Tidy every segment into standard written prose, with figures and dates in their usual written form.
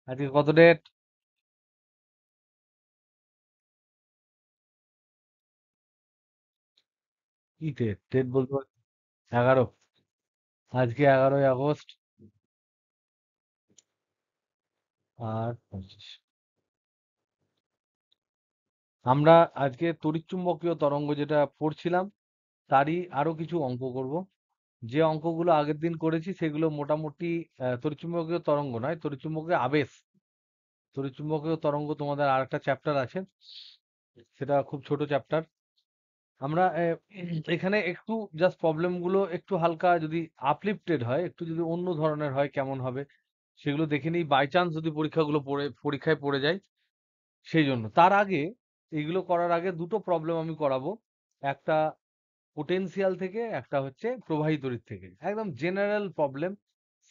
আজকে কত ডেট? কি ডেট? ডেট বলতে 11। আজকে 11ই আগস্ট আর 25। আমরা আজকে তড়িৎচুম্বকীয় তরঙ্গ যেটা পড়ছিলাম তারই আরো কিছু অঙ্ক করব। যে অঙ্কগুলো আগের দিন করেছি সেগুলো মোটামুটি তড়িৎচুম্বকীয় তরঙ্গ নয়, তড়িৎচুম্বকীয় আবেশ। তড়িৎচুম্বকীয় তরঙ্গ তোমাদের আরেকটা চ্যাপ্টার আছে, সেটা খুব ছোট চ্যাপ্টার। আমরা এখানে একটু জাস্ট প্রবলেম গুলো একটু হালকা যদি আপলিফটেড হয়, একটু যদি অন্য ধরনের হয় কেমন হবে সেগুলো দেখে নিই, বাই চান্স যদি পরীক্ষায় পড়ে যায় সেই জন্য। তার আগে, এগুলো করার আগে দুটো প্রবলেম আমি করাবো। একটা পোটেনশিয়াল থেকে, একটা হচ্ছে প্রবাহী তড়িৎ থেকে। একদম জেনারেল প্রবলেম,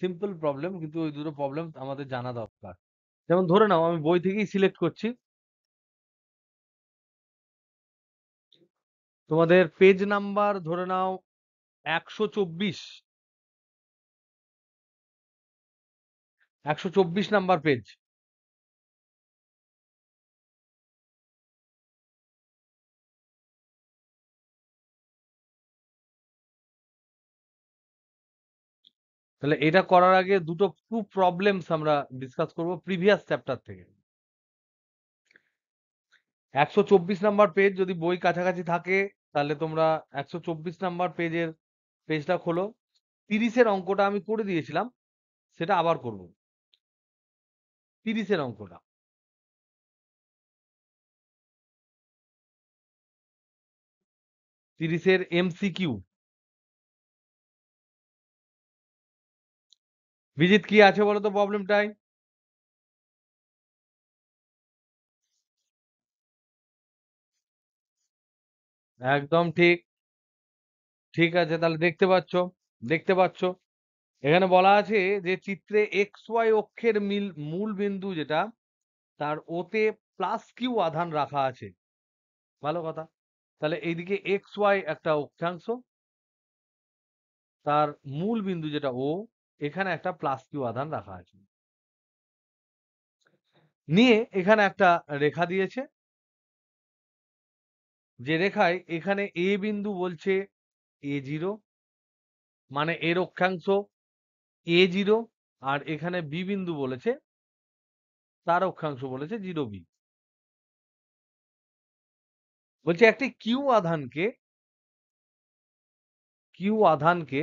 সিম্পল প্রবলেম, কিন্তু ওই দুটো প্রবলেম আমাদের জানা দরকার। যেমন ধরে নাও আমি বই থেকেই সিলেক্ট করছি। তোমাদের পেজ নাম্বার ধরে নাও 124, 124 নাম্বার পেজ। তাহলে এটা করার আগে দুটো টু প্রবলেমস আমরা ডিসকাস করব প্রিভিয়াস চ্যাপ্টার থেকে। 124 নাম্বার পেজ যদি বই কাছাকাছি থাকে তাহলে তোমরা 124 নাম্বার পেজটা খোলো। 30-এর অঙ্কটা আমি করে দিয়েছিলাম, সেটা আবার করব। 30-এর অঙ্কটা, 30-এর এমসিকিউ। ভিজিত কি আছে বলো তো প্রবলেমটাই? একদম ঠিক। ঠিক আছে, তাহলে দেখতে পাচ্ছ এখানে বলা আছে যে চিত্রে এক্স ওয়াই অক্ষের মূল বিন্দু যেটা, তার ওতে প্লাস কিউ আধান রাখা আছে। ভালো কথা। তাহলে এইদিকে এক্স ওয়াই একটা অক্ষাংশ, তার মূল বিন্দু যেটা ও, এখানে একটা প্লাস কিউ আধান রাখা আছে। নিয়ে এখানে একটা রেখা দিয়েছে, যে রেখায় এখানে এ বিন্দু বলছে A0, মানে এর অক্ষাংশ A0, আর এখানে বি বিন্দু বলেছে, তার অক্ষাংশ বলেছে 0B। বলছে একটি কিউ আধানকে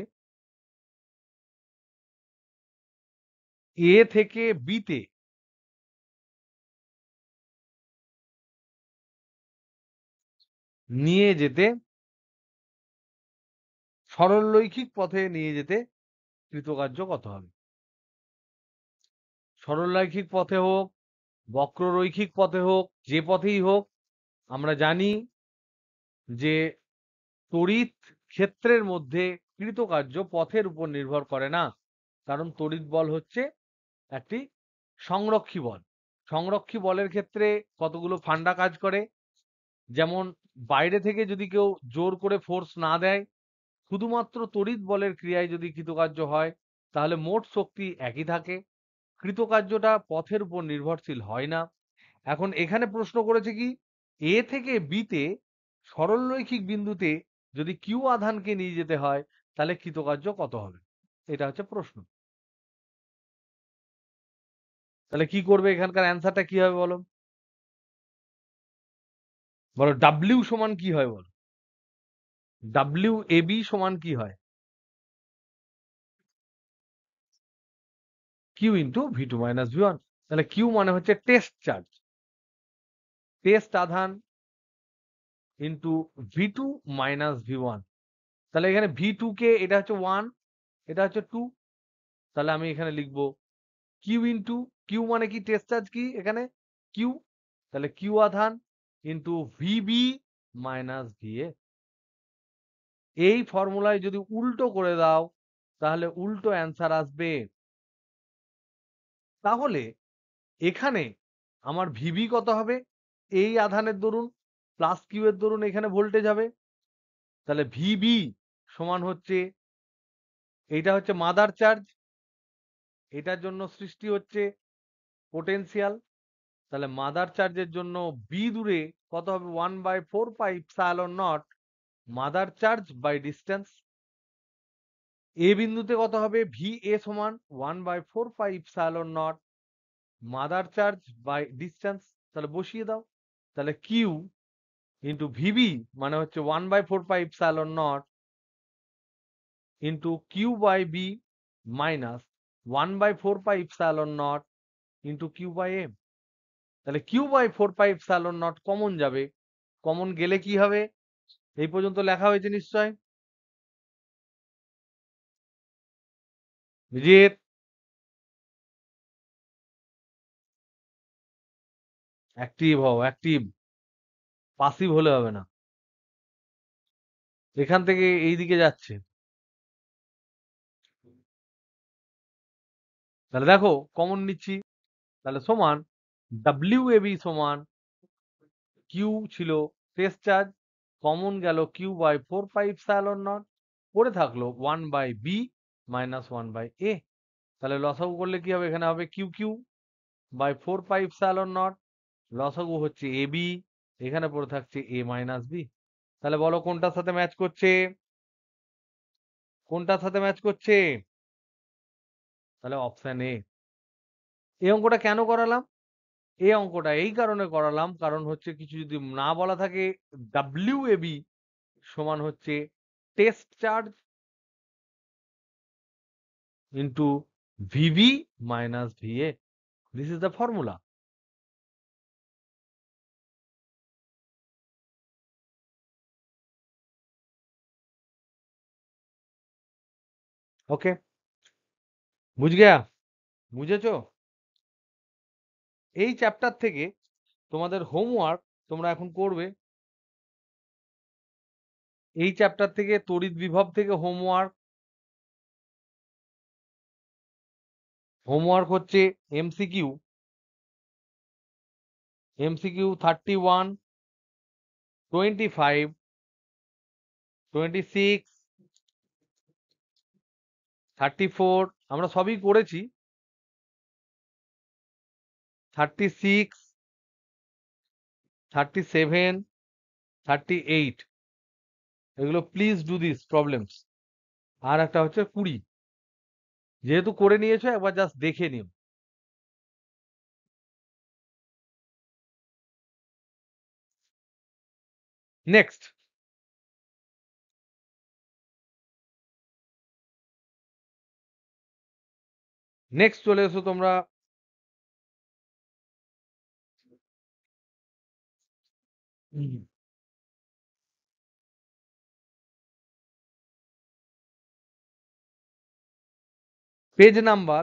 এ থেকে বিতে নিয়ে যেতে, সরলরৈখিক পথে নিয়ে যেতে কৃতকার্য কত হবে? সরলরৈখিক পথে হোক, বক্ররৈখিক পথে হোক, যে পথেই হোক, আমরা জানি যে তড়িৎ ক্ষেত্রের মধ্যে কৃতকার্য পথের উপর নির্ভর করে না। কারণ তড়িৎ বল হচ্ছে একটি সংরক্ষী বল। সংরক্ষী বলের ক্ষেত্রে কতগুলো ফান্ডা কাজ করে। যেমন বাইরে থেকে যদি কেউ জোর করে ফোর্স না দেয়, শুধুমাত্র তড়িৎ বলের ক্রিয়ায় যদি কৃতকার্য হয়, তাহলে মোট শক্তি একই থাকে, কৃতকার্যটা পথের উপর নির্ভরশীল হয় না। এখন এখানে প্রশ্ন করেছে কি, এ থেকে বিতে সরলরৈখিক বিন্দুতে যদি কিউ আধানকে নিয়ে যেতে হয় তাহলে কৃতকার্য কত হবে, এটা হচ্ছে প্রশ্ন। তাহলে কি করবে, এখানকার অ্যান্সারটা কি হবে বলো? বলো ডাব্লিউ সমান কি হয় বলো? ডাব্লিউ এ বি সমান কি হয়? Q into V two minus V one. তাহলে কিউ মানে হচ্ছে টেস্ট চার্জ, টেস্ট আধান ইন্টু ভি2 মাইনাস ভি1। তাহলে এখানে ভি2 কে, এটা হচ্ছে 1, এটা হচ্ছে 2, তাহলে আমি এখানে লিখবো কিউ ইন্টু, কিউ মানে কি, টেস্ট চার্জ কি এখানে কিউ, তাহলে কিউ আধান ইন্টু ভিবি মাইনাস ভিএ। এই ফর্মুলায় যদি উল্টো করে দাও তাহলে উল্টো অ্যান্সার আসবে। তাহলে এখানে আমার ভিবি কত হবে, এই আধানের দরুন প্লাস কিউ এর দরুন এখানে ভোল্টেজ হবে। তাহলে ভিবি সমান হচ্ছে, এইটা হচ্ছে মাদার চার্জ, এটার জন্য সৃষ্টি হচ্ছে পোটেনশিয়াল, তাহলে মাদার চার্জের জন্য বি দূরে কত হবে 1/4πε0 মাদার চার্জ বাই ডিস্টেন্স। এ বিন্দুতে কত হবে ভি এ সমান 1/4πε0 মাদার চার্জ বাই ডিস্টেন্স। তাহলে বসিয়ে দাও, তাহলে কিউ ইন্টু ভিবি মানে হচ্ছে 1/4πε0 into Q by B minus 1/4πε0 into Q by M. তাহলে কিউ বাই 4πε0 কমন যাবে, কমন গেলে কি হবে? এই পর্যন্ত লেখা হয়েছে নিশ্চয়। বিজিত অ্যাক্টিভ হও, অ্যাক্টিভ, পাসিভ হলে হবে না। এখান থেকে এই দিকে যাচ্ছে, তাহলে দেখো কমন নিচ্ছি, তাহলে সমান ডাব্লিউ এ বি সমান কিউ ছিল টেস্ট চার্জ, কমন গেল কিউ বাই 4πε0, পড়ে থাকলো 1/b মাইনাস 1/a। তাহলে লসাগু করলে কি হবে? এখানে হবে কিউ কিউ বাই 4πε0, লসাগু হচ্ছে এ বি, এখানে পড়ে থাকছে এ মাইনাস বি। তাহলে বলো কোনটার সাথে ম্যাচ করছে, কোনটার সাথে ম্যাচ করছে? তাহলে অপশন এ। এই অঙ্কটা কেন করালাম? এই অঙ্কটা এই কারণে করালাম, কারণ হচ্ছে কিছু যদি না বলা থাকে, ডাব্লিউ এ বি সমান হচ্ছে test charge into VB minus VA. This is the formula. Okay, বুঝ গেয়া? বুঝেছো? এই চ্যাপ্টার থেকে তোমাদের হোমওয়ার্ক তোমরা এখন করবে। এই চ্যাপ্টার থেকে তড়িৎ বিভব থেকে হোমওয়ার্ক, হোমওয়ার্ক হচ্ছে এমসিকিউ, এমসিকিউ 31, 25, 26, 34 আমরা সবই করেছি, 36, 37, 38, এগুলো প্লিজ ডু দিস প্রবলেমস। আর একটা হচ্ছে 20, যেহেতু করে নিয়েছো একবার জাস্ট দেখে নিও। নেক্সট, নেক্সট চলে এসো তোমরা পেজ নাম্বার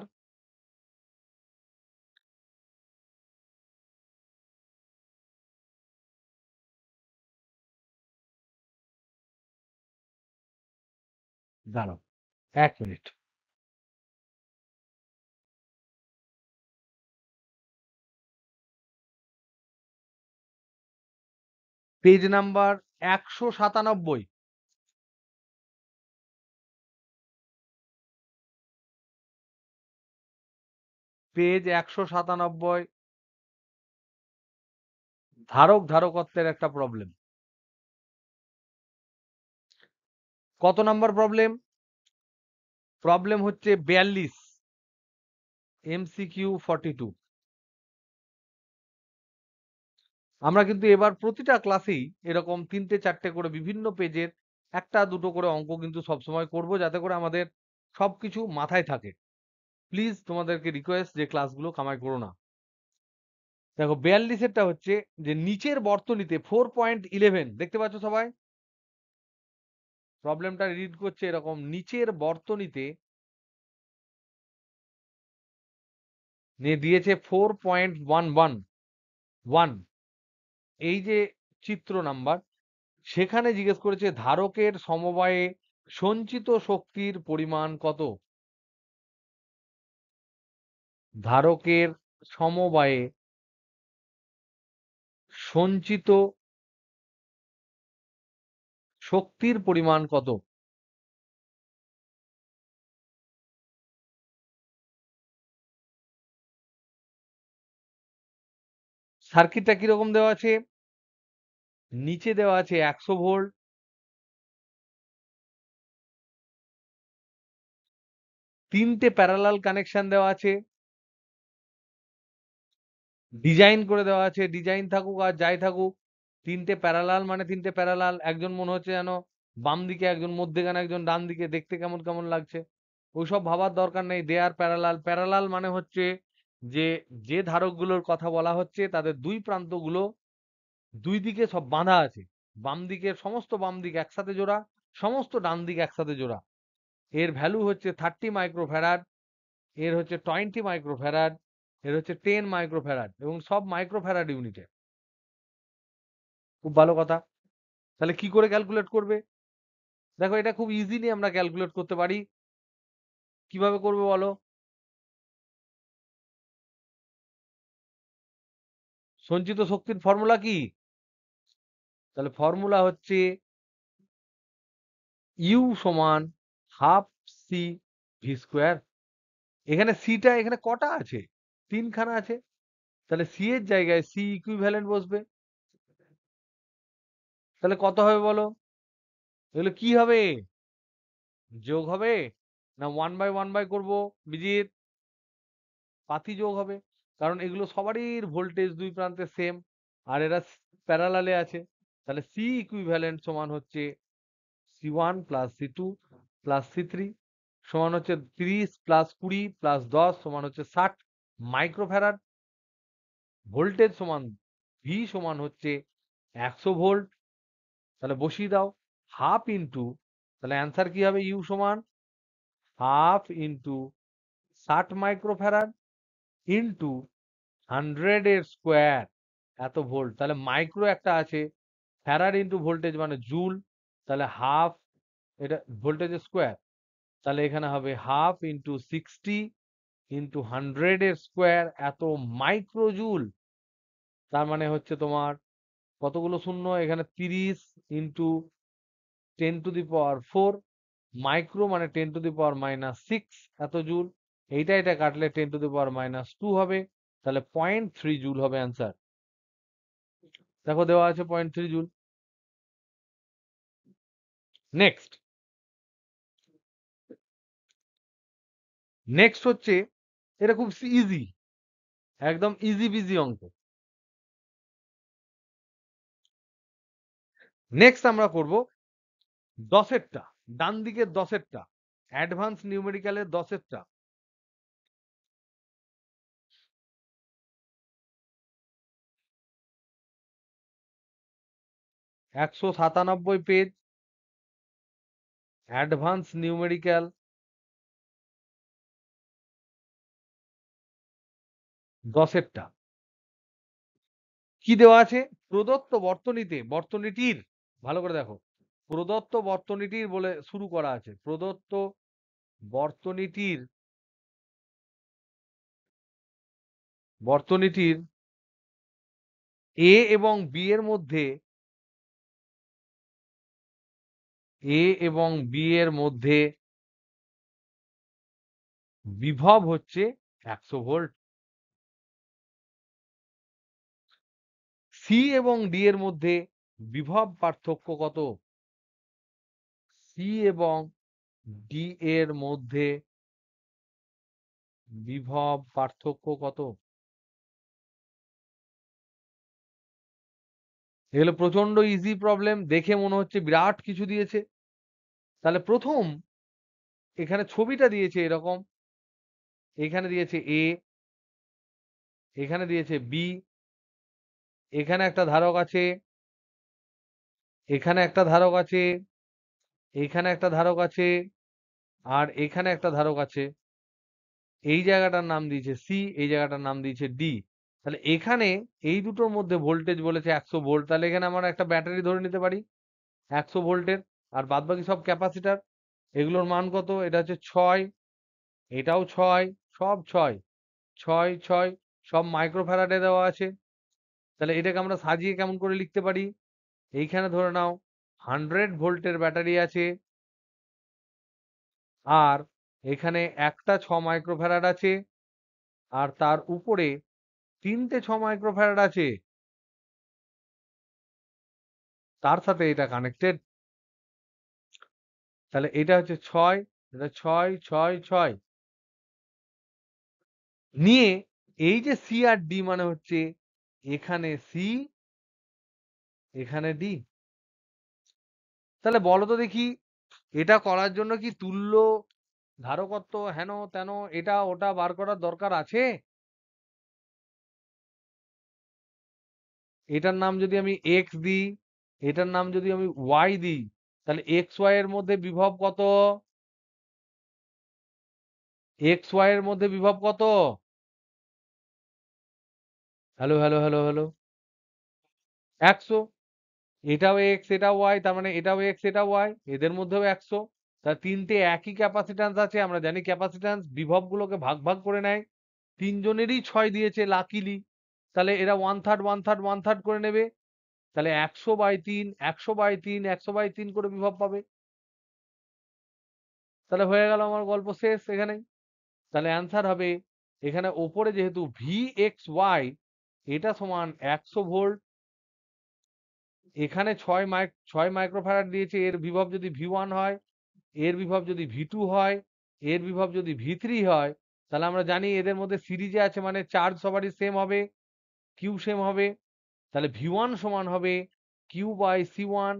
দাঁড়াও 1 মিনিট, পেজ নাম্বার 197, পেজ 197, ধারক ধারকত্বের একটা প্রবলেম। কত নাম্বার প্রবলেম? প্রবলেম হচ্ছে 42, এমসিকিউ 42। আমরা কিন্তু এবার প্রতিটা ক্লাসেই এরকম 3টে 4টে করে বিভিন্ন পেজের একটা দুটো করে অঙ্ক কিন্তু সবসময় করব, যাতে করে আমাদের সবকিছু মাথায় থাকে। প্লিজ তোমাদেরকে রিকোয়েস্ট যে ক্লাসগুলো কামাই করো না। দেখো 42এরটা হচ্ছে যে নিচের বর্তনীতে 4.11 দেখতে পাচ্ছ সবাই? প্রবলেমটা রিড করছে এরকম, নিচের বর্তনীতে দিয়েছে 4.111, এই যে চিত্র নাম্বার, সেখানে জিজ্ঞেস করেছে ধারকের সমবায়ে সঞ্চিত শক্তির পরিমাণ কত? ধারকের সমবায়ে সঞ্চিত শক্তির পরিমাণ কত? সার্কিটটা কিরকম দেওয়া আছে? নিচে দেওয়া আছে 100 ভোল্ট, 3টে প্যারালাল কানেকশন দেওয়া আছে, ডিজাইন করে দেওয়া আছে, ডিজাইন থাকুক আর যাই থাকুক, 3টে প্যারালাল মানে 3টে প্যারালাল, একজন মনে হচ্ছে যেন বাম দিকে, একজন মধ্যেখানে, একজন ডান দিকে, দেখতে কেমন কেমন লাগছে, ওইসব ভাবার দরকার নেই। দে আর প্যারালাল। প্যারালাল মানে হচ্ছে যে যে ধারকগুলোর কথা বলা হচ্ছে তাদের দুই প্রান্তগুলো দুই দিকে সব বাঁধা আছে, বাম দিকের সমস্ত বাম দিক একসাথে জোড়া, সমস্ত ডান দিক একসাথে জোড়া। এর ভ্যালু হচ্ছে 30 মাইক্রোফ্যারাড, এর হচ্ছে 20 মাইক্রোফ্যারাড, এর হচ্ছে 10 মাইক্রোফ্যারাড, এবং সব মাইক্রোফ্যারাড ইউনিটে। খুব ভালো কথা। তাহলে কি করে ক্যালকুলেট করবে? দেখো, এটা খুব ইজিলি আমরা ক্যালকুলেট করতে পারি। কিভাবে করবে বলো? সঞ্চিত শক্তির ফর্মুলা কি? তাহলে ফর্মুলা হচ্ছে ইউ সমান হাফ সি ভি স্কোয়ার। এখানে সিটা এখানে কটা আছে? 3খানা আছে। তাহলে সি এর জায়গায় সি ইকুইভ্যালেন্ট বসবে। তাহলে কত হবে বলো? এগুলো কি হবে? যোগ হবে না 1/1 করবো? বিজিত, পাতি যোগ হবে। কারণ এগুলো সবারই ভোল্টেজ দুই প্রান্তে সেম, আর এরা প্যারালালে আছে। তাহলে সি ইকুইভ্যালেন্ট সমান হচ্ছে C1 plus C2 plus C3 সমান হচ্ছে 30 প্লাস 20 প্লাস 10 সমান হচ্ছে 60 মাইক্রোফ্যারাড। ভোল্টেজ সমান ভি সমান হচ্ছে 100 ভোল্ট। তাহলে বসিয়ে দাও, হাফ ইন্টু, তাহলে অ্যান্সার কি হবে? ইউ সমান হাফ ইন্টু 60 মাইক্রোফ্যারাড ইন্টু 100 এর স্কোয়ার, এত ভোল্ট। তাহলে মাইক্রো একটা আছে, ফ্যারাড ইন্টু ভোল্টেজ মানে জুল, তাহলে হাফ, এটা ভোল্টেজের স্কোয়ার, তাহলে এখানে হবে হাফ ইন্টু 60 ইন্টু 100 এর স্কোয়ার, এত মাইক্রো জুল। তার মানে হচ্ছে তোমার কতগুলো শূন্য এখানে? 30 ইন্টু 10⁴ মাইক্রো মানে 10⁻⁻6 এত জুল। এটা কাটলে 10⁻⁻2 হবে। তাহলে 0.3 জুল হবে অ্যান্সার। দেখো দেওয়া আছে 0.3 জুল। নেক্সট, নেক্সট হচ্ছে, এটা খুব ইজি, একদম ইজি বিজি অঙ্ক। নেক্সট আমরা করব 10এরটা, ডান দিকের 10এরটা, অ্যাডভান্স নিউমেরিক্যালের 10এরটা। 197 পেজ, অ্যাডভান্স নিউমেরিক্যাল 10এরটা। কি দেওয়া আছে? প্রদত্ত বর্তনীতে, বর্তনীটির, ভালো করে দেখো, প্রদত্ত বর্তনীটির বলে শুরু করা আছে। প্রদত্ত বর্তনীটির, বর্তনীটির এ এবং বি এর মধ্যে, এ এবং বি এর মধ্যে বিভব হচ্ছে 100 ভোল্ট। সি এবং ডি এর মধ্যে বিভব পার্থক্য কত? সি এবং ডি এর মধ্যে বিভব পার্থক্য কত? এগুলো প্রচন্ড ইজি প্রবলেম, দেখে মনে হচ্ছে বিরাট কিছু দিয়েছে। তাহলে প্রথম এখানে ছবিটা দিয়েছে এরকম, এখানে দিয়েছে এ, এখানে দিয়েছে বি, এখানে একটা ধারক আছে, এখানে একটা ধারক আছে, এখানে একটা ধারক আছে, আর এখানে একটা ধারক আছে। এই জায়গাটার নাম দিয়েছে সি, এই জায়গাটার নাম দিয়েছে ডি। তাহলে এখানে এই দুটোর মধ্যে ভোল্টেজ বলেছে 100 ভোল্ট। তাহলে এখানে আমরা একটা ব্যাটারি ধরে নিতে পারি 100 ভোল্টের, আর বাদ বাকি সব ক্যাপাসিটার। এগুলোর মান কত? এটা হচ্ছে 6, এটাও 6, সব 6, 6, 6, সব মাইক্রোফ্যারাডে দেওয়া আছে। তাহলে এটাকে আমরা সাজিয়ে কেমন করে লিখতে পারি? এইখানে ধরে নাও 100 ভোল্টের ব্যাটারি আছে, আর এখানে একটা 6 মাইক্রোফ্যারাড আছে, আর তার উপরে 3টে 6 মাইক্রোফ্যারাড আছে, তার সাথে এটা কানেক্টেড। তাহলে এটা হচ্ছে 6, এটা 6, 6, 6 নিয়ে এই যে সি আর ডি মানে হচ্ছে এখানে সি, এখানে ডি। তাহলে বলো তো দেখি, এটা করার জন্য কি তুল্য ধারকত্ব হেন তেন এটা ওটা বার করার দরকার আছে? এটার নাম যদি আমি এক্স দিই, এটার নাম যদি আমি ওয়াই দিই, তাহলে এক্স ওয়াই এর মধ্যে বিভব কত? এক্স ওয়াই এর মধ্যে বিভব কত? Hello hello hello hello, 100। এটাও এক্স এটাও ওয়াই, তার মানে এটাও এক্স এটাও ওয়াই, এদের মধ্যেও 100। তা তিনটে একই ক্যাপাসিট্যান্স আছে, আমরা জানি ক্যাপাসিট্যান্স বিভব গুলোকে ভাগ ভাগ করে নেয়। তিনজনেরই 6 দিয়েছে লাকিলি, তাহলে এরা one third one third one third করে নেবে। তাহলে 100/3 100/3 100/3 করে বিভব পাবে। তাহলে হয়ে গেল আমার গল্প শেষ এখানেই। তাহলে অ্যান্সার হবে এখানে ওপরে যেহেতু ভি এক্স ওয়াই এটা সমান 100 ভোল্ট, এখানে 6 মাইক্রোফ্যারাড দিয়েছে, এর বিভব যদি ভি ওয়ান হয়, এর বিভব যদি ভি টু হয়, এর বিভব যদি ভি3 হয়, তাহলে আমরা জানি এদের মধ্যে সিরিজে আছে মানে চার্জ সবারই সেম হবে, কিউ সেম হবে। তাহলে ভি ওয়ান সমান হবে কিউ/সি1,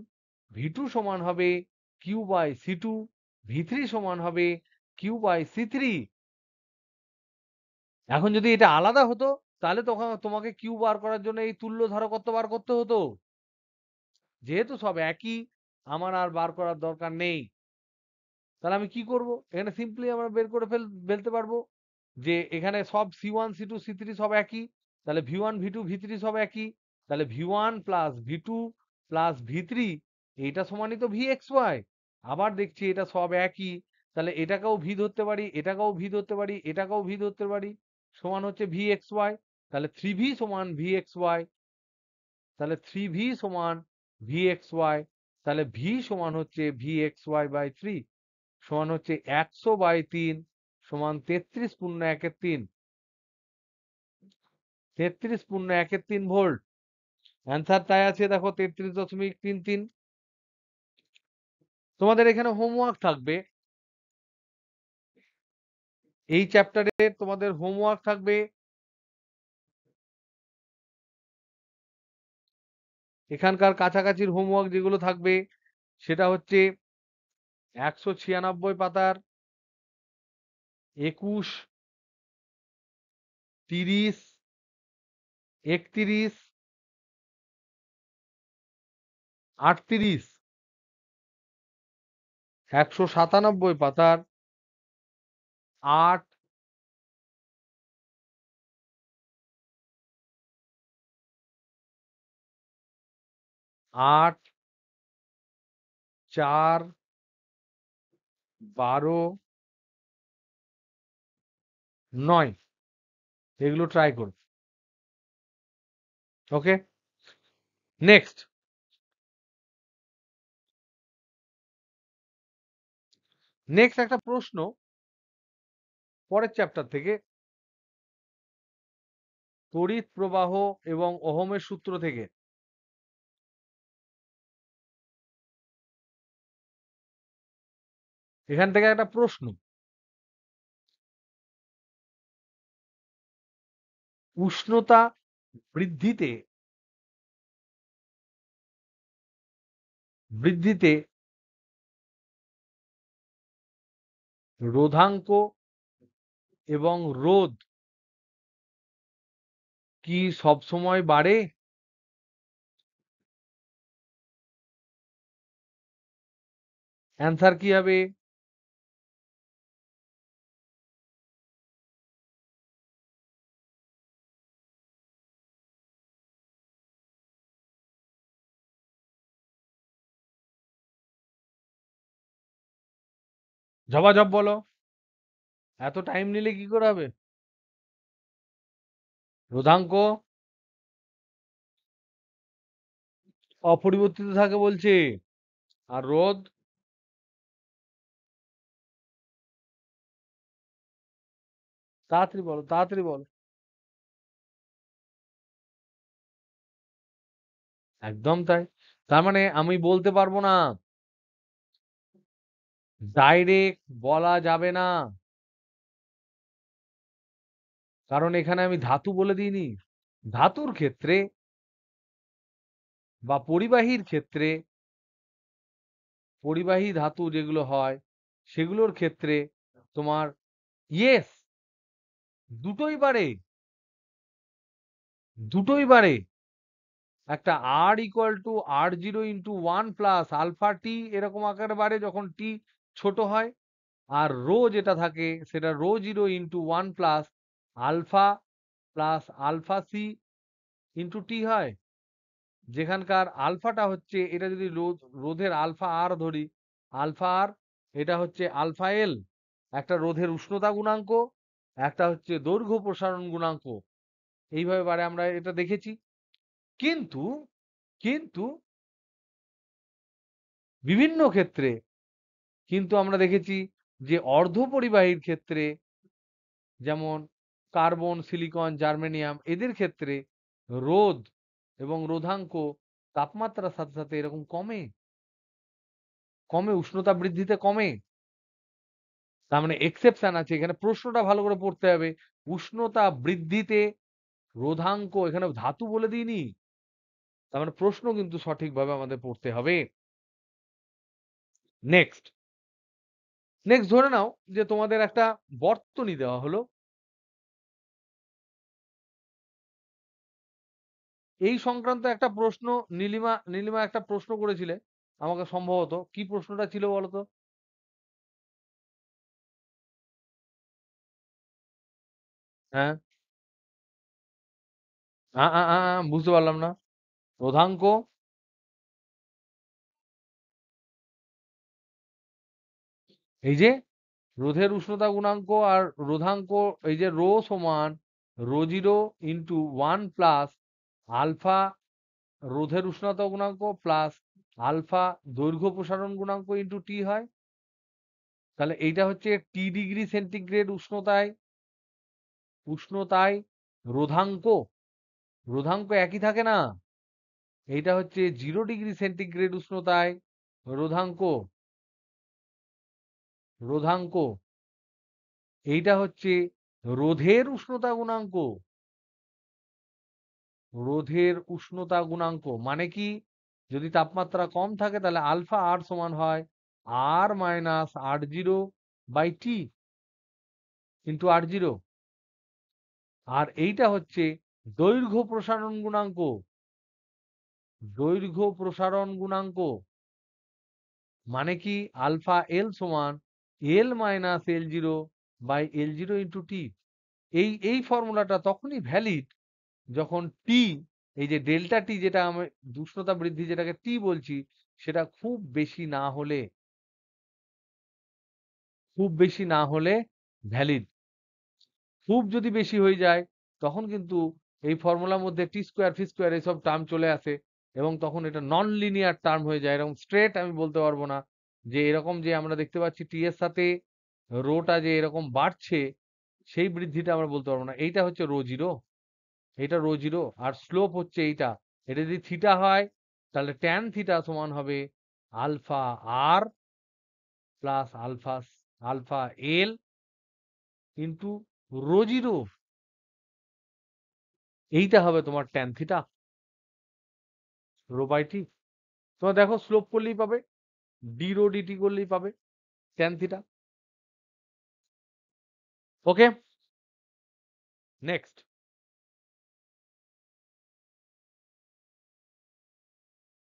ভি টু সমান হবে কিউ/সি2, ভি3 সমান হবে কিউ/সি3। এখন যদি এটা আলাদা হতো তাহলে তখন তোমাকে কিউ বার করার জন্য এই তুল্য ধারকত্ব বার করতে হতো। যেহেতু সব একই, আমার আর বার করার দরকার নেই। তাহলে আমি কি করব? এখানে সিম্পলি আমরা বের করে ফেলতে পারবো যে এখানে সব সি1 সি2 সি3 সব একই, তাহলে ভি1 ভি2 ভি3 সব একই, তাহলে ভি1 প্লাস ভি2 প্লাস ভি3 এইটা সমানই তো ভি এক্স ওয়াই। আবার দেখছি এটা সব একই, তাহলে এটাকেও ভি ধরতে পারি, এটাকেও ভি ধরতে পারি, এটাকেও ভি ধরতে পারি, সমান হচ্ছে ভি এক্স ওয়াই। তাহলে থ্রি ভি সমান ভি এক্স ওয়াই, তাহলে থ্রি ভি সমান ভি এক্স ওয়াই, তাহলে ভি সমান হচ্ছে V X Y by three, সমান হচ্ছে 100/3 সমান 33.1 33.1 ভোল্ট। অ্যান্সার তাই আছে, দেখো 33.33। তোমাদের এখানে হোমওয়ার্ক থাকবে, এই চ্যাপ্টারে তোমাদের হোমওয়ার্ক থাকবে এখানকার কাছাকাছির হোমওয়ার্ক যেগুলো থাকবে সেটা হচ্ছে 196 পাতার 21, 30, 31, 38, 197 পাতার 8, 8, 4, 12, 9 এগুলো ট্রাই করো। ওকে, নেক্সট নেক্সট একটা প্রশ্ন পরের চ্যাপ্টার থেকে, তড়িৎ প্রবাহ এবং ওহমের সূত্র থেকে। এখান থেকে একটা প্রশ্ন, উষ্ণতা বৃদ্ধিতে বৃদ্ধিতে রোধাঙ্ক এবং রোধ কি সব সময় বাড়ে? অ্যান্সার কি হবে? ঝপাঝপ বলো, এত টাইম নিলে কি করে হবে? রোধাঙ্ক অপরিবর্তিত থাকে বলছে, আর রোধ তাড়াতাড়ি বলো তাড়াতাড়ি বলো। একদম তাই। তার মানে আমি বলতে পারবো না, ডাইরেক্ট বলা যাবে না। কারণ এখানে আমি ধাতু বলে দিইনি। ধাতুর ক্ষেত্রে বা পরিবাহীর ক্ষেত্রে, পরিবাহী ধাতু যেগুলো হয় সেগুলোর ক্ষেত্রে তোমার ইয়েস, দুটোই বাড়ে, দুটোই বাড়ে। একটা R equal to R0 into 1 plus alpha T এরকম আকারে বাড়ে যখন টি ছোট হয়। আর রো যেটা থাকে সেটা rho 0 into 1 plus alpha C into T হয়। যেখানকার আলফাটা হচ্ছে, এটা যদি রোধের আলফা আর ধরি, আলফা আর এটা হচ্ছে আলফা এল, একটা রোধের উষ্ণতা গুণাঙ্ক, একটা হচ্ছে দৈর্ঘ্য প্রসারণ গুণাঙ্ক। এইভাবে বারে আমরা এটা দেখেছি। কিন্তু কিন্তু বিভিন্ন ক্ষেত্রে কিন্তু আমরা দেখেছি যে অর্ধপরিবাহীর ক্ষেত্রে, যেমন কার্বন, সিলিকন, জার্মেনিয়াম, এদের ক্ষেত্রে রোধ এবং রোধাঙ্ক তাপমাত্রার সাথে সাথে এরকম কমে, কমে উষ্ণতা বৃদ্ধিতে কমে। তার মানে এক্সেপশন আছে এখানে, প্রশ্নটা ভালো করে পড়তে হবে। উষ্ণতা বৃদ্ধিতে রোধাঙ্ক, এখানে ধাতু বলে দিইনি। তার মানে প্রশ্ন কিন্তু সঠিকভাবে আমাদের পড়তে হবে। নেক্সট, নেক্সট ধরে নাও যে তোমাদের একটা বর্তনী দেওয়া হলো। এই সংক্রান্ত একটা প্রশ্ন নীলিমা নীলিমা একটা প্রশ্ন করেছিলে আমাকে সম্ভবত। কি প্রশ্নটা ছিল বলতো? হ্যাঁ, বুঝতে পারলাম না। রোধাঙ্ক, এই যে রোধের উষ্ণতা গুণাঙ্ক আর রোধাঙ্ক, এই যে রো সমান rho zero into 1 plus alpha রোধের উষ্ণতা গুণাঙ্ক প্লাস আলফা দৈর্ঘ্য প্রসারণ গুণাঙ্ক ইন্টু টি হয়। তাহলে এইটা হচ্ছে টি ডিগ্রি সেন্টিগ্রেড উষ্ণতায়, উষ্ণতায় রোধাঙ্ক, রোধাঙ্ক একই থাকে না। এইটা হচ্ছে 0 ডিগ্রি সেন্টিগ্রেড উষ্ণতায় রোধাঙ্ক, রোধাঙ্ক। এইটা হচ্ছে রোধের উষ্ণতা গুণাঙ্ক, রোধের উষ্ণতা গুণাঙ্ক। মানে কি, যদি তাপমাত্রা কম থাকে তাহলে আলফা আর সমান হয় R minus R0 by T into R0। আর এইটা হচ্ছে দৈর্ঘ্য প্রসারণ গুণাঙ্ক, দৈর্ঘ্য প্রসারণ গুণাঙ্ক। মানে কি, আলফা এল সমান L minus L0 by L0 into T. এই ফর্মুলাটা তখনই ভ্যালিড যখন টি, এই যে ডেল্টা টি যেটা আমি উষ্ণতা বৃদ্ধি যেটাকে টি বলছি, সেটা খুব বেশি না হলে, খুব বেশি না হলে ভ্যালিড। খুব যদি বেশি হয়ে যায় তখন কিন্তু এই ফর্মুলার মধ্যে টি স্কোয়ার ফি স্কোয়ার এসব টার্ম চলে আসে, এবং তখন এটা নন লিনিয়ার টার্ম হয়ে যায়। এরকম স্ট্রেট আমি বলতে পারবো না যে এরকম যে আমরা দেখতে পাচ্ছি টি এর সাথে রোটা যে এরকম বাড়ছে, সেই বৃদ্ধিটা আমরা বলতে পারবো না। এইটা হচ্ছে রো জিরো, এটা রো জিরো। আর স্লোপ হচ্ছে এইটা। এটা যদি থিটা হয় তাহলে ট্যান থিটা সমান হবে alpha R plus alpha L into rho zero. এইটা হবে তোমার tan theta rho by T. তোমরা দেখো স্লোপ করলেই পাবে, ডি রো ডিটি করলেই পাবে ট্যান থিটা। ওকে, নেক্সট।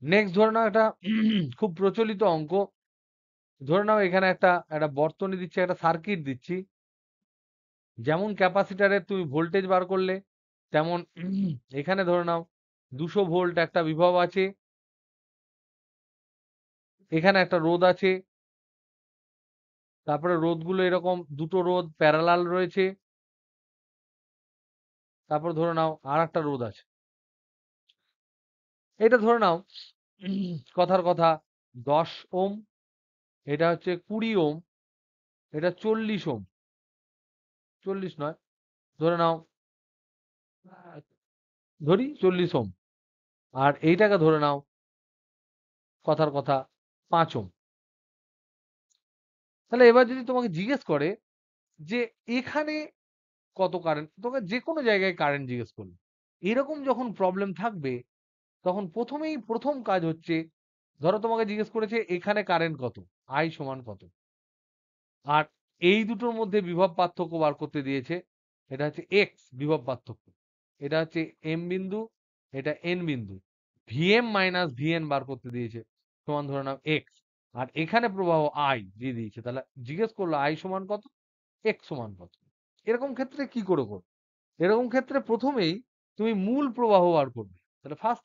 নেক্সট ধরে নাও একটা খুব প্রচলিত অঙ্ক। ধরে নাও এখানে একটা একটা বর্তনী দিচ্ছি, একটা সার্কিট দিচ্ছি। যেমন ক্যাপাসিটারে তুমি ভোল্টেজ বার করলে, তেমন এখানে ধরে নাও 200 ভোল্ট একটা বিভব আছে, এখানে একটা রোধ আছে, তারপরে রোধগুলো এরকম দুটো রোধ প্যারালাল রয়েছে, তারপর ধরে নাও আর একটা রোধ আছে। এটা ধরে নাও কথার কথা 10 ওহম, এটা হচ্ছে 20 ওহম, এটা 40 ওহম, 40 নয়, ধরে নাও ধরি 40 ওহম। আর এইটাকে ধরে নাও কথার কথা 5 ওহম। তাহলে এবার যদি তোমাকে জিজ্ঞেস করে যে এখানে কত কারেন্ট, তোকে যে কোনো জায়গায় কারেন্ট জিজ্ঞেস করলো, এরকম যখন প্রবলেম থাকবে তখন প্রথম কাজ হচ্ছে, ধরো তোমাকে জিজ্ঞেস করেছে এখানে কারেন্ট কত, আই সমান কত, আর এই দুটোর মধ্যে বিভব পার্থক্য বার করতে দিয়েছে, এটা হচ্ছে এক্স বিভব পার্থক্য, এটা হচ্ছে এম বিন্দু, এটা এন বিন্দু, ভিএম মাইনাস ভিএন বার করতে দিয়েছে, সমান ধরে নাও এক্স, আর এখানে প্রবাহ আই দিয়ে দিয়েছে, তাহলে জিজ্ঞেস করলো আই সমান কত, এক্স সমান কত। এরকম ক্ষেত্রে কি করে করবে? এরকম ক্ষেত্রে প্রথমেই তুমি মূল প্রবাহ বার করবে। তাহলে ফার্স্ট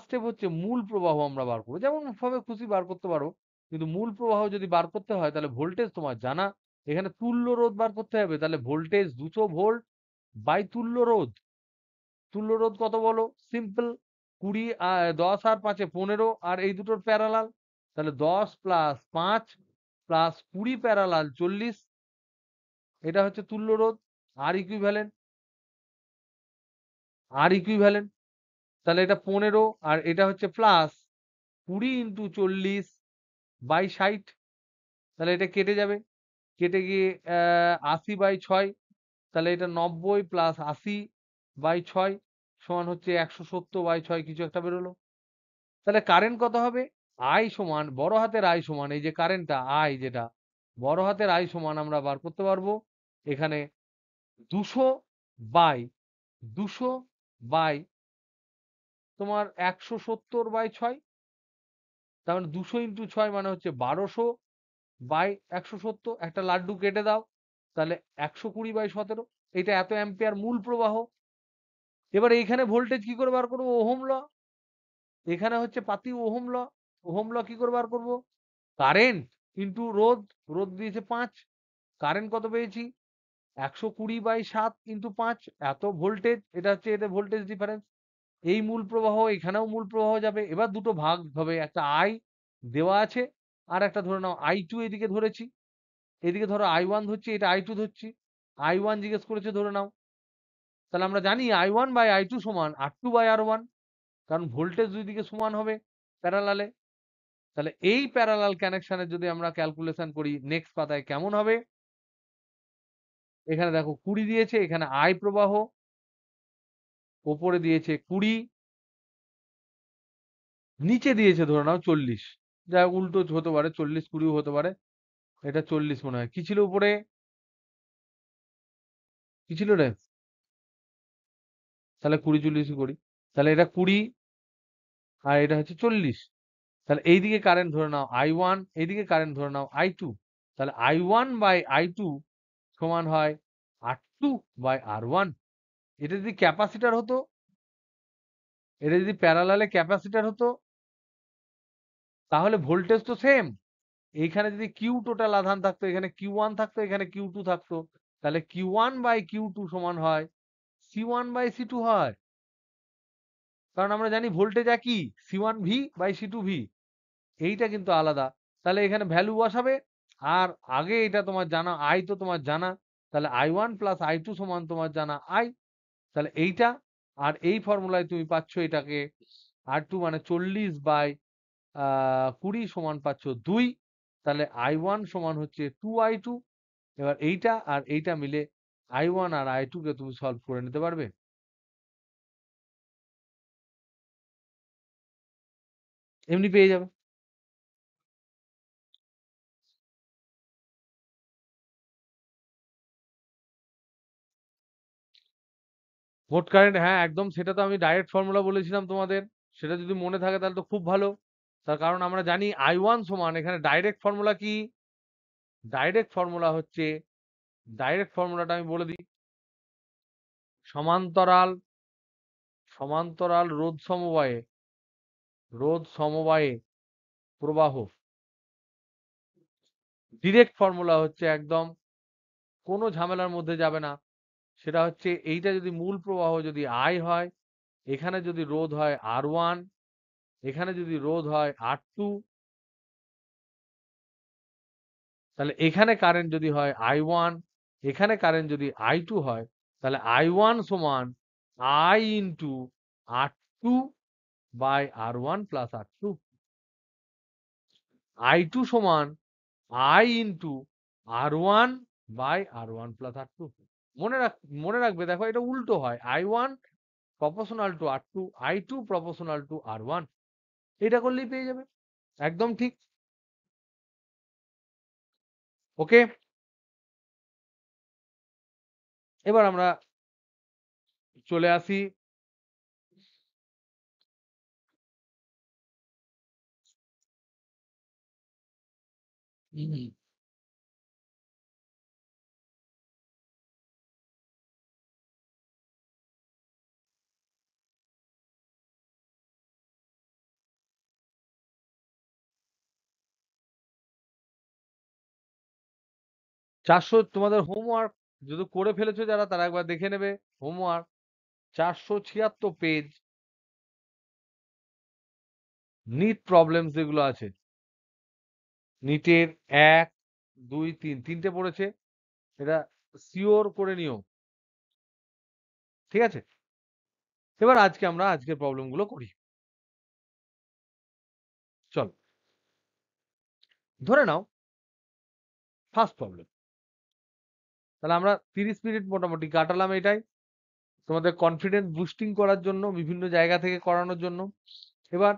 স্টেপ হচ্ছে মূল প্রবাহ আমরা বার করবো, যেমন ভাবে খুশি বার করতে পারো, কিন্তু মূল প্রবাহ যদি বার করতে হয় তাহলে ভোল্টেজ তোমার জানা, এখানে তুল্য রোধ বার করতে হবে, তাহলে ভোল্টেজ 200 ভোল্ট বাই তুল্য রোধ। তুল্য রোধ কত বলো, সিম্পল, 20 10 আর 5 15, আর এই দুটোর প্যারালাল, তাহলে 10 প্লাস 5 প্লাস 20 প্যারালাল 40, এটা হচ্ছে তুল্য রোধ। আর ইকুইভ্যালেন্ট, আর ইকুইভ্যালেন্ট, তাহলে এটা 15, আর এটা হচ্ছে প্লাস 20 ইন্টু 40 বাই 60, তাহলে এটা কেটে যাবে, কেটে গিয়ে 80/6, তাহলে এটা 90 প্লাস 80/6 সমান হচ্ছে 170/6 কিছু একটা বেরোলো। তাহলে কারেন্ট কত হবে, আই সমান বড় হাতের আই সমান, এই যে কারেন্টটা আই, যেটা বড় হাতের আই সমান আমরা বার করতে পারবো এখানে 200 বাই 200 বাই তোমার 170/6, তার মানে 200 ইন্টু 6 মানে হচ্ছে 1200 বাই 170, একটা লাড্ডু কেটে দাও, তাহলে 120/17, এটা এত অ্যাম্পিয়ার মূল প্রবাহ। এবার এইখানে ভোল্টেজ কি করে বার করবো, ওহম ল, এখানে হচ্ছে পাতি ওহম ল, ওহম ল কি করে বার করবো, কারেন্ট ইন্টু রোধ, রোধ দিয়েছে 5, কারেন্ট কত পেয়েছি 120/7 ইন্টু 5, এত ভোল্টেজ, এটা হচ্ছে এদের ভোল্টেজ ডিফারেন্স, এই মূল প্রবাহ, এখানেও মূল প্রবাহ যাবে, এবার দুটো ভাগ হবে, একটা আই দেওয়া আছে, আর একটা ধরে নাও I2 এদিকে ধরেছি, এদিকে ধরো I1 ধরছি, এটা I2 ধরছি, I1 জিজ্ঞেস করেছে ধরে নাও, তাহলে আমরা জানি I1/I2 সমান R2/R1, কারণ ভোল্টেজ দুই দিকে সমান হবে প্যারালালে। তাহলে এই প্যারালাল কানেকশনের যদি আমরা ক্যালকুলেশন করি নেক্সট পাতায় কেমন হবে, এখানে দেখো 20 দিয়েছে, এখানে I প্রবাহ, ওপরে দিয়েছে 20, নিচে দিয়েছে ধরে নাও 40, যা উল্টো হতে পারে, 40 20 হতে পারে, এটা 40 মনে হয়, কি ছিল উপরে, কি ছিল রে, তাহলে 20 40 করি, তাহলে এটা 20 আর এটা হচ্ছে 40, তাহলে এইদিকে কারেন্ট ধরে নাও I1, এইদিকে কারেন্ট ধরে নাও I2, তাহলে I1/I2 সমান হয় R2/R1। এটা যদি ক্যাপাসিটর হতো, এটা যদি প্যারালালে ক্যাপাসিটর হতো, তাহলে ভোল্টেজ তো সেম, এইখানে যদি কিউ টোটাল আধান থাকতো, এখানে Q1 থাকতো, এখানে Q2 থাকতো, তাহলে Q1/Q2 সমান হয় C1/C2 হয়, কারণ আমরা জানি ভোল্টেজ একই, C1V/C2V, এইটা কিন্তু আলাদা। তাহলে এখানে ভ্যালু বসাবে, আর আগে এটা তোমার জানা আই, তো তোমার জানা, তাহলে I1 প্লাস I2 সমান তোমার জানা আই, তাহলে এইটা, আর এই ফর্মুলায় তুমি পাচ্ছ এটাকে R2 মানে 40/20 সমান পাচ্ছ 2, তাহলে I1 সমান হচ্ছে 2I2। এবার এইটা আর এইটা মিলে I1 আর I2 কে তুমি সলভ করে নিতে পারবে, এমনি পেয়ে যাবে। মোট কারেন্ট, হ্যাঁ একদম, সেটা তো আমি ডাইরেক্ট ফর্মুলা বলেছিলাম তোমাদের, সেটা যদি মনে থাকে তাহলে তো খুব ভালো। তার কারণ আমরা জানি I1 সমান, এখানে ডাইরেক্ট ফর্মুলা কি, ডাইরেক্ট ফর্মুলা হচ্ছে, ডাইরেক্ট ফর্মুলাটা আমি বলে দিই, সমান্তরাল, সমান্তরাল রোধ সমবায়ে প্রবাহ, ডিরেক্ট ফর্মুলা হচ্ছে একদম, কোনো ঝামেলার মধ্যে যাবে না, সেটা হচ্ছে এইটা যদি মূল প্রবাহ যদি I হয়, এখানে যদি রোধ হয় R1, এখানে যদি রোধ হয় R2, তাহলে এখানে কারেন্ট যদি হয় I1, এখানে কারেন্ট যদি I2 হয়, তাহলে I1 সমান I into R2 by R1 plus R2, I2 সমান I into R1 by R1 plus R2। মনে রাখবে, দেখো এটা উল্টো হয়, I1 proportional to R2, I2 proportional to R1। এটা করলেই পেয়ে যাবে, একদম ঠিক। ওকে, এবার আমরা চলে আসি হুম, 400 তোমাদের হোমওয়ার্ক যদি করে ফেলেছো যারা, তারা একবার দেখে নেবে হোমওয়ার্ক। 476 পেজ নিট প্রবলেমস যেগুলো আছে, নিটের 1, 2, 3 তিনটে পড়েছে, এটা শিওর করে নিও, ঠিক আছে? এবার আমরা আজকের প্রবলেম গুলো করি। চলো, ধরে নাও ফার্স্ট প্রবলেম। তাহলে আমরা 30 মিনিট মোটামুটি কাটালাম এটাই, তোমাদের কনফিডেন্স বুস্টিং করার জন্য, বিভিন্ন জায়গা থেকে করানোর জন্য। এবার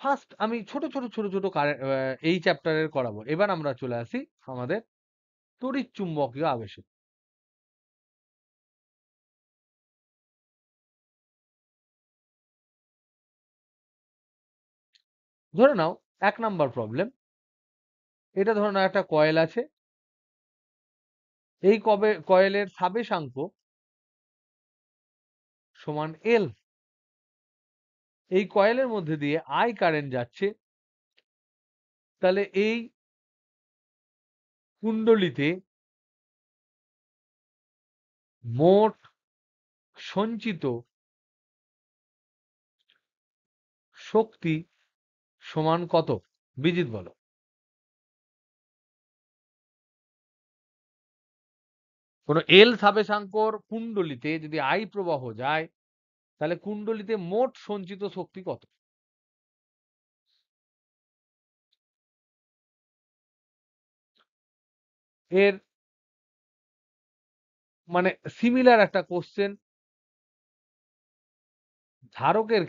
ফার্স্ট আমি ছোট ছোট ছোট ছোট এই চ্যাপ্টারের করাবো। এবার আমরা চলে আসি আমাদের তড়িৎ চুম্বকীয় আবেশে। ধরে নাও 1 নাম্বার প্রবলেম, এটা ধরে নাও একটা কয়েল আছে, এই কয়েলের সাবেশাঙ্ক সমান এল। এই কয়েলের মধ্যে দিয়ে আই কারেন্ট যাচ্ছে, তাহলে এই কুণ্ডলিতে মোট সঞ্চিত শক্তি সমান কত? বিজিত বলো। কোন এল সাবেশাঙ্কর কুণ্ডলিতে যদি আই প্রবাহ যায়, তাহলে কুণ্ডলিতে মোট সঞ্চিত শক্তি কত? এর মানে সিমিলার একটা কোশ্চেন ধারকের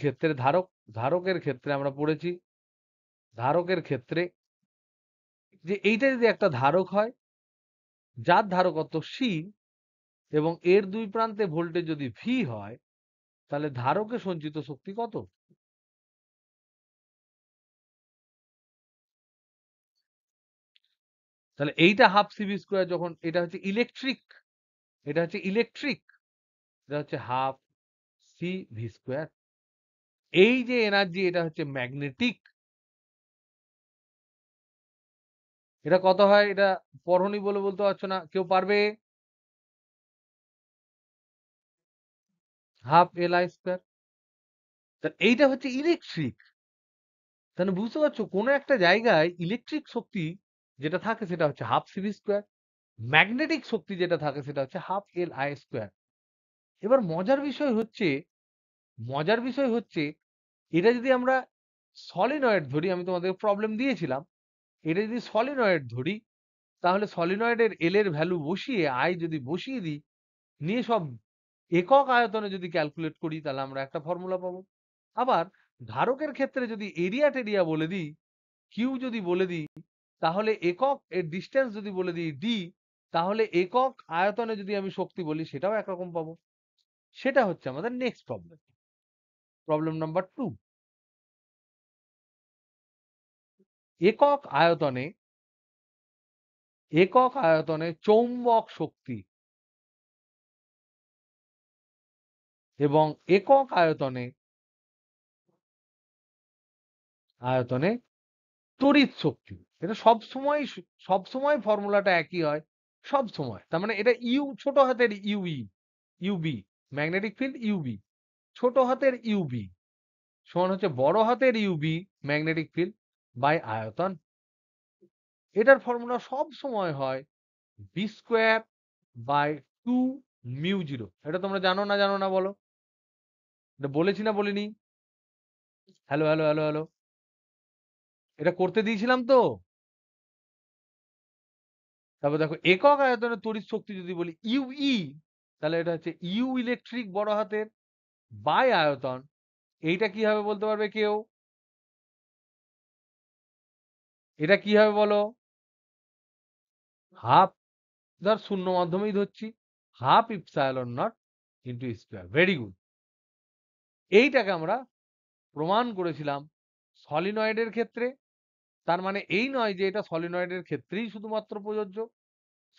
ক্ষেত্রে আমরা পড়েছি। ধারকের ক্ষেত্রে যে এইটা যদি একটা ধারক হয়, যার ধারকত্ব সি এবং এর দুই প্রান্তে ভোল্টেজ যদি ভি হয়, তাহলে ধারকে সঞ্চিত শক্তি কত? তাহলে এইটা হাফ সিভি স্কোয়ার, যখন এটা হচ্ছে ইলেকট্রিক, এটা হচ্ছে ইলেকট্রিক, এটা হচ্ছে হাফ সি ভি স্কোয়ার। এই যে এনার্জি, এটা হচ্ছে ম্যাগনেটিক। এটা কত হয়? এটা পড়নি বলে বলতে পারছো না, কেউ পারবে? Half L I square. এইটা হচ্ছে ইলেকট্রিক। তাহলে বুঝতে পারছো, কোনো একটা জায়গায় ইলেকট্রিক শক্তি যেটা থাকে সেটা হচ্ছে হাফ সিভি স্কোয়ার, ম্যাগনেটিক শক্তি যেটা থাকে সেটা হচ্ছে হাফ এল আই স্কোয়ার। এবার মজার বিষয় হচ্ছে এটা যদি আমরা সলিনয়েড ধরি, আমি তোমাদের প্রবলেম দিয়েছিলাম, এটা যদি সলিনয়েড ধরি, তাহলে সলিনয়েডের এল এর ভ্যালু বসিয়ে, আই যদি বসিয়ে দিই, নিয়ে সব একক আয়তনে যদি ক্যালকুলেট করি, তাহলে আমরা একটা ফর্মুলা পাবো। আবার ধারকের ক্ষেত্রে যদি এরিয়া টেরিয়া বলে দিই, কিউ যদি বলে দিই, তাহলে একক এর ডিস্টেন্স যদি বলে দিই ডি, তাহলে একক আয়তনে যদি আমি শক্তি বলি, সেটাও একরকম পাবো। সেটা হচ্ছে আমাদের নেক্সট প্রবলেম, প্রবলেম নাম্বার 2। একক আয়তনে চৌম্বক শক্তি এবং একক আয়তনে তড়িৎ শক্তি। এটা সবসময় ফর্মুলাটা একই হয়, সব সময়। তার মানে এটা ছোট হাতের ইউবি, ম্যাগনেটিক ফিল্ড ইউবি, ছোট হাতের ইউবি সমান হচ্ছে বড় হাতের ইউবি ম্যাগনেটিক ফিল্ড বাই আয়তন। এটার ফর্মুলা সব সময় হয় B square by 2 mu zero. এটা তোমরা জানো না বলো? এটা বলেছি না বলিনি? Hello, hello, hello, hello. এটা করতে দিয়েছিলাম তো? তারপর দেখো একক আয়তনের তড়িৎ শক্তি যদি বলি ইউই, তাহলে এটা হচ্ছে ইউ ইলেকট্রিক বড় হাতের বাই আয়তন। এইটা কি হবে বলতে পারবে কেউ? এটা কি হবে বলো? হাফ, ধর শূন্য মাধ্যমেই ধরছি, half epsilon not into square. Very good. এইটাকে আমরা প্রমাণ করেছিলাম সলিনয়েডের ক্ষেত্রে। তার মানে এই নয় যে এটা সলিনয়েডের ক্ষেত্রেই শুধুমাত্র প্রযোজ্য।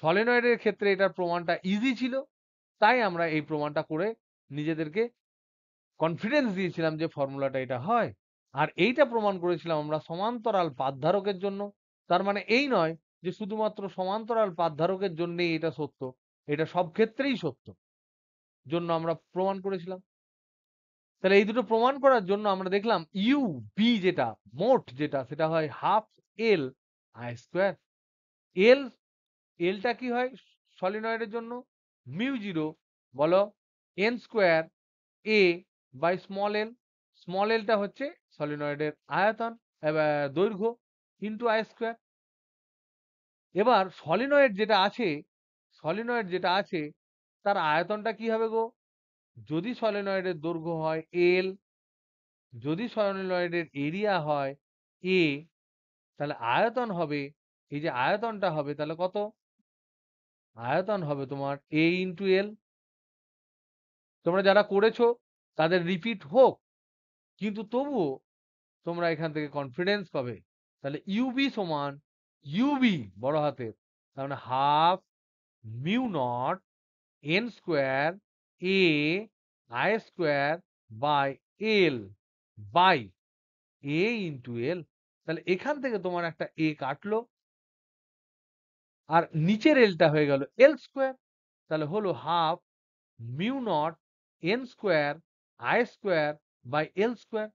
সলিনয়েডের ক্ষেত্রে এটার প্রমাণটা ইজি ছিল, তাই আমরা এই প্রমাণটা করে নিজেদেরকে কনফিডেন্স দিয়েছিলাম যে ফর্মুলাটা এটা হয়। আর এইটা প্রমাণ করেছিলাম আমরা সমান্তরাল পাতধারকের জন্য। তার মানে এই নয় যে শুধুমাত্র সমান্তরাল পাতধারকের জন্যই এটা সত্য, এটা সব ক্ষেত্রেই সত্য, জন্য আমরা প্রমাণ করেছিলাম। তাহলে এই দুটো প্রমাণ করার জন্য আমরা দেখলাম ইউ বি যেটা মোট যেটা সেটা হয় half L I square. L, এলটা কি হয় সলিনয়েডের জন্য? মিউ জিরো, বলো, N square A by small L. Small এলটা হচ্ছে সলিনয়েডের আয়তন, দৈর্ঘ্য, ইন্টু আই স্কোয়ার। এবার সলিনয়েড যেটা আছে, সলিনয়েড যেটা আছে তার আয়তনটা কি হবে গো? যদি সলিনয়েডের দৈর্ঘ্য হয় এল, যদি সলিনয়েডের এরিয়া হয় এ, তাহলে আয়তন হবে, এই যে আয়তনটা হবে তাহলে কত? আয়তন হবে তোমার এ ইন্টু এল। তোমরা যারা করেছো তাদের রিপিট হোক, কিন্তু তবুও তোমরা এখান থেকে কনফিডেন্স পাবে। তাহলে ইউবি সমান ইউবি বড় হাতের, তার মানে half mu not N square A I square by L by A into L. তাহলে এখান থেকে তোমার একটা এ কাটলো, আর নিচের এলটা হয়ে গেল এল স্কোয়ার। তাহলে হলো half mu not N square I square by L square.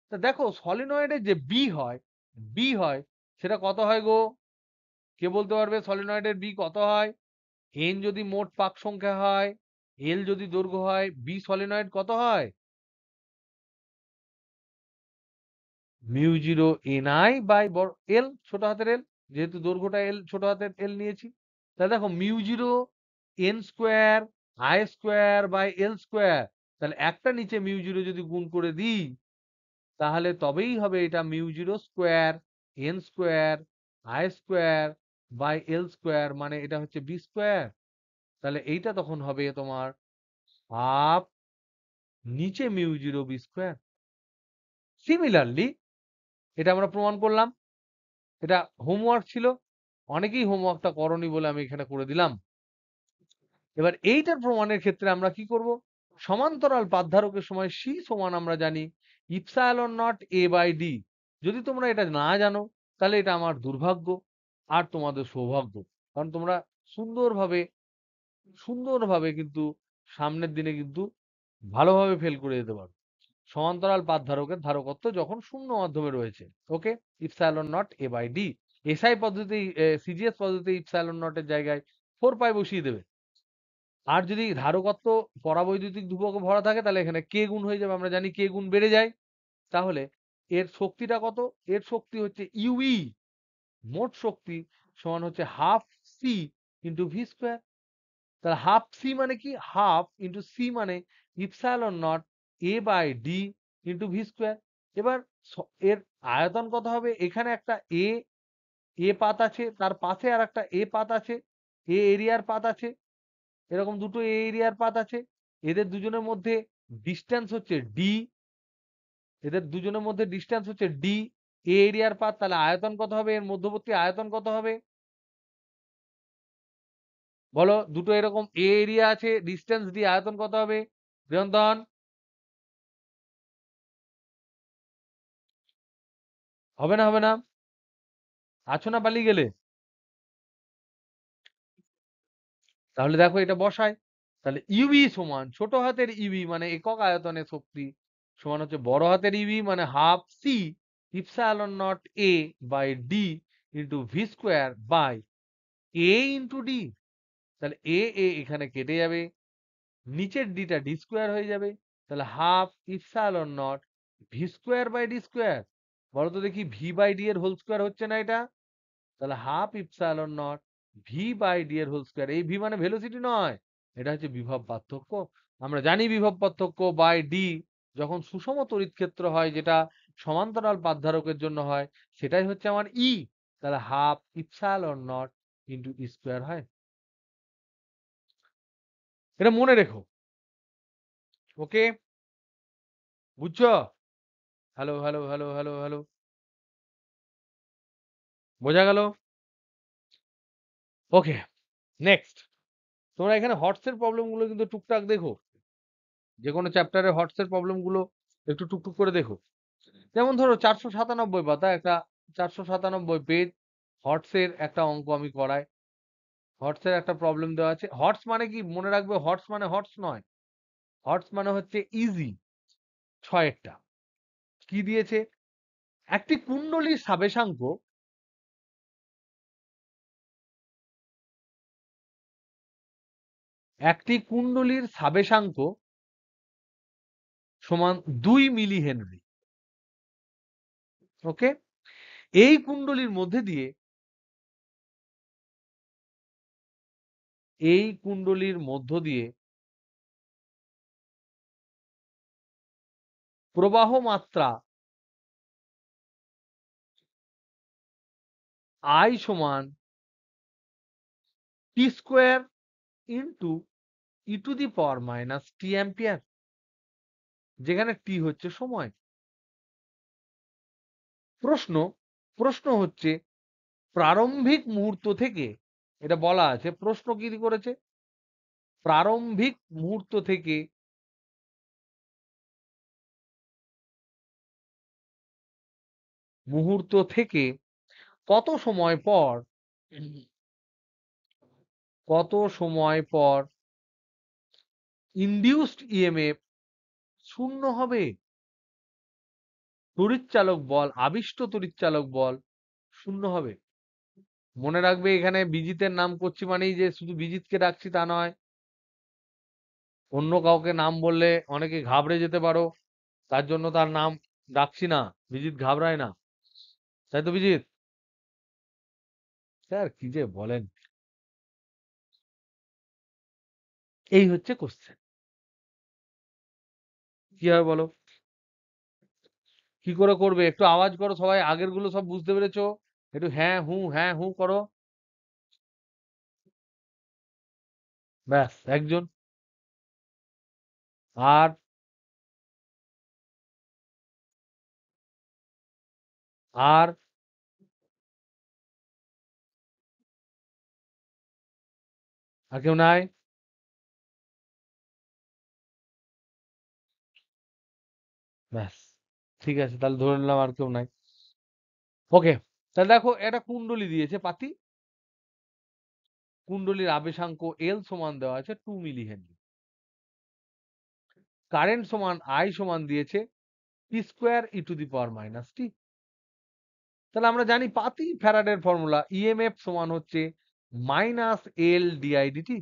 তা দেখো সলিনয়েডের যে বি হয়, বি হয় সেটা কত হয় গো? কে বলতে পারবে সলিনয়েডের বি কত হয়? এন যদি মোট পাক সংখ্যা হয়, এল যদি দৈর্ঘ্য হয়, বি সলিনয়েড কত হয়? Mu zero N I by L ছোট হাতের এল, যেহেতু দৈর্ঘ্যটা এল ছোট হাতের এল নিয়েছি। তাহলে দেখো mu zero N square I square by L square, তাহলে একটা নিচে মিউ জিরো যদি গুণ করে দিই তাহলে তবেই হবে এটা mu zero square N square I square by L square, মানে এটা হচ্ছে বি স্কোয়ার। তাহলে এইটা তখন হবে তোমার হাফ নিচে mu zero B square. Similarly এটা আমরা প্রমাণ করলাম। এটা হোমওয়ার্ক ছিল, অনেকেই হোমওয়ার্কটা করনি বলে আমি এখানে করে দিলাম। এবার এইটার প্রমাণের ক্ষেত্রে আমরা কি করব? সমান্তরাল পাতধারকের সময় সি সমান আমরা জানি epsilon not A by D. যদি তোমরা এটা না জানো তাহলে এটা আমার দুর্ভাগ্য আর তোমাদের সৌভাগ্য, কারণ তোমরা সুন্দরভাবে সুন্দরভাবে কিন্তু সামনের দিনে কিন্তু ভালোভাবে ফেল করে যেতে পারো। সমান্তরাল পাতধারকের ধারকত্ব যখন শূন্য মাধ্যমে রয়েছে, okay, epsilon not A by D. SI পদ্ধতি, সিজিএস পদ্ধতি ইপসাইলন নটের জায়গায় 4 পাই বসিয়ে দেবে। আর যদি ধারকত্ব পরাবৈদ্যুতিক ধ্রুবকে ভরা থাকে তাহলে এখানে কে গুণ হয়ে যাবে, আমরা জানি কে গুণ বেড়ে যায়। তাহলে এর শক্তিটা কত? এর শক্তি হচ্ছে ইউই, মোট শক্তি সমান হচ্ছে half C into V square. তাহলে হাফ সি মানে কি? হাফ ইন্টু সি মানে epsilon not A by D into V square. এবার এর আয়তন কত হবে? এখানে একটা এ, এ পাত আছে, তার পাশে আর একটা এ পাত আছে, এ এরিয়ার পাত আছে, এরকম দুটো এ এরিয়ার পাত আছে। এদের দুজনের মধ্যে ডিস্টেন্স হচ্ছে ডি, এদের দুজনের মধ্যে ডিস্টেন্স হচ্ছে ডি, এ এরিয়ার পাত। তাহলে আয়তন কত হবে? এর মধ্যবর্তী আয়তন কত হবে বলো? দুটো এরকম এ এরিয়া আছে, ডিস্টেন্স ডি, আয়তন কত হবে? প্রিয়ন্তন, হবে না হবে না? আছো না পালিয়ে গেলে? তাহলে দেখো এটা বসাই। তাহলে ইউবি সমান ছোট হাতের ইবি মানে একক আয়তনের শক্তি সমান হচ্ছে বড় হাতের ইবি মানে half C epsilon not A by D into V square by A into D. তাহলে এ এখানে কেটে যাবে, নিচের ডিটা ডি স্কোয়ার হয়ে যাবে। তাহলে half epsilon not V square by D square. বলো তো দেখি ভি বাই ডি এর হোল স্কোয়ার হচ্ছে না এটা? তাহলে half epsilon not V by D এর হোল স্কোয়ার। এই ভি মানে ভেলোসিটি নয়, এটা হচ্ছে বিভব পার্থক্য। আমরা জানি বিভব পার্থক্য বাই ডি যখন সুষম তড়িৎ ক্ষেত্র হয়, যেটা সমান্তরাল পাথধারকের জন্য হয়, সেটাই হচ্ছে আমার ই। তাহলে half epsilon not into E square হয়। এটা মনে রেখো। ওকে, বুঝছো? Hello hello hello hello hello, বোঝা গেল? ওকে, নেক্সট। তোমরা এখানে হটস এর প্রবলেম গুলো কিন্তু টুকটাক দেখো। যে কোনো চ্যাপ্টারে হটস এর প্রবলেম গুলো একটু টুকটুক করে দেখো। যেমন ধরো 497 পাতা, একটা 497 পেজ হটস এর একটা অঙ্ক আমি করাই। হটস এর একটা প্রবলেম দেওয়া আছে। হটস মানে কি মনে রাখবে? হটস মানে হটস নয়, হটস মানে হচ্ছে ইজি। 6 একটা কি দিয়েছে? একটি কুণ্ডলীর সাবেশাঙ্ক, একটি কুণ্ডলীর সাবেশাঙ্ক সমান 2 মিলি হেনরি। ওকে, এই কুণ্ডলীর মধ্যে দিয়ে, এই কুণ্ডলীর মধ্য দিয়ে প্রবাহ মাত্রা I সমান T square into E to the power minus T ampere, যেখানে টি হচ্ছে সময়। প্রশ্ন প্রশ্ন হচ্ছে প্রারম্ভিক মুহূর্ত থেকে, এটা বলা আছে, প্রশ্ন কি করেছে? প্রারম্ভিক মুহূর্ত থেকে কত সময় পর, কত সময় পর ইনডিউসড ইএমএফ শূন্য হবে? তড়িৎচালক বল, আবিষ্ট তড়িৎচালক বল শূন্য হবে। মনে রাখবে এখানে বিজিতের নাম করছি মানেই যে শুধু বিজিতকে ডাকছি তা নয়। অন্য কাউকে নাম বললে অনেকে ঘাবড়ে যেতে পারো, তার জন্য তার নাম ডাকছি না। বিজিত ঘাবড়ায় না, তাই তো বিজিত? স্যার কি যে বলেন! এই হচ্ছে কোশ্চেন। কি হবে বলো? কি করে করবে? একটু আওয়াজ করো সবাই। আগের গুলো সব বুঝতে পেরেছো? একটু হ্যাঁ হু করো। ব্যাস, একজন। আর আর আর কেউ নাই? ব্যাস, ঠিক আছে, তাহলে ধরে নিলাম আর কেউ নাই। ওকে, তাহলে দেখো এটা কুণ্ডলী দিয়েছে পাতি, কুণ্ডলীর আবেশাঙ্ক এল সমান দেওয়া আছে 2 মিলি হেনরি। কারেন্ট সমান আই সমান দিয়েছে T square E to the power minus T. তাহলে আমরা জানি পাতি ফ্যারাডের ফর্মুলা, ইএমএফ সমান হচ্ছে minus L DI DT.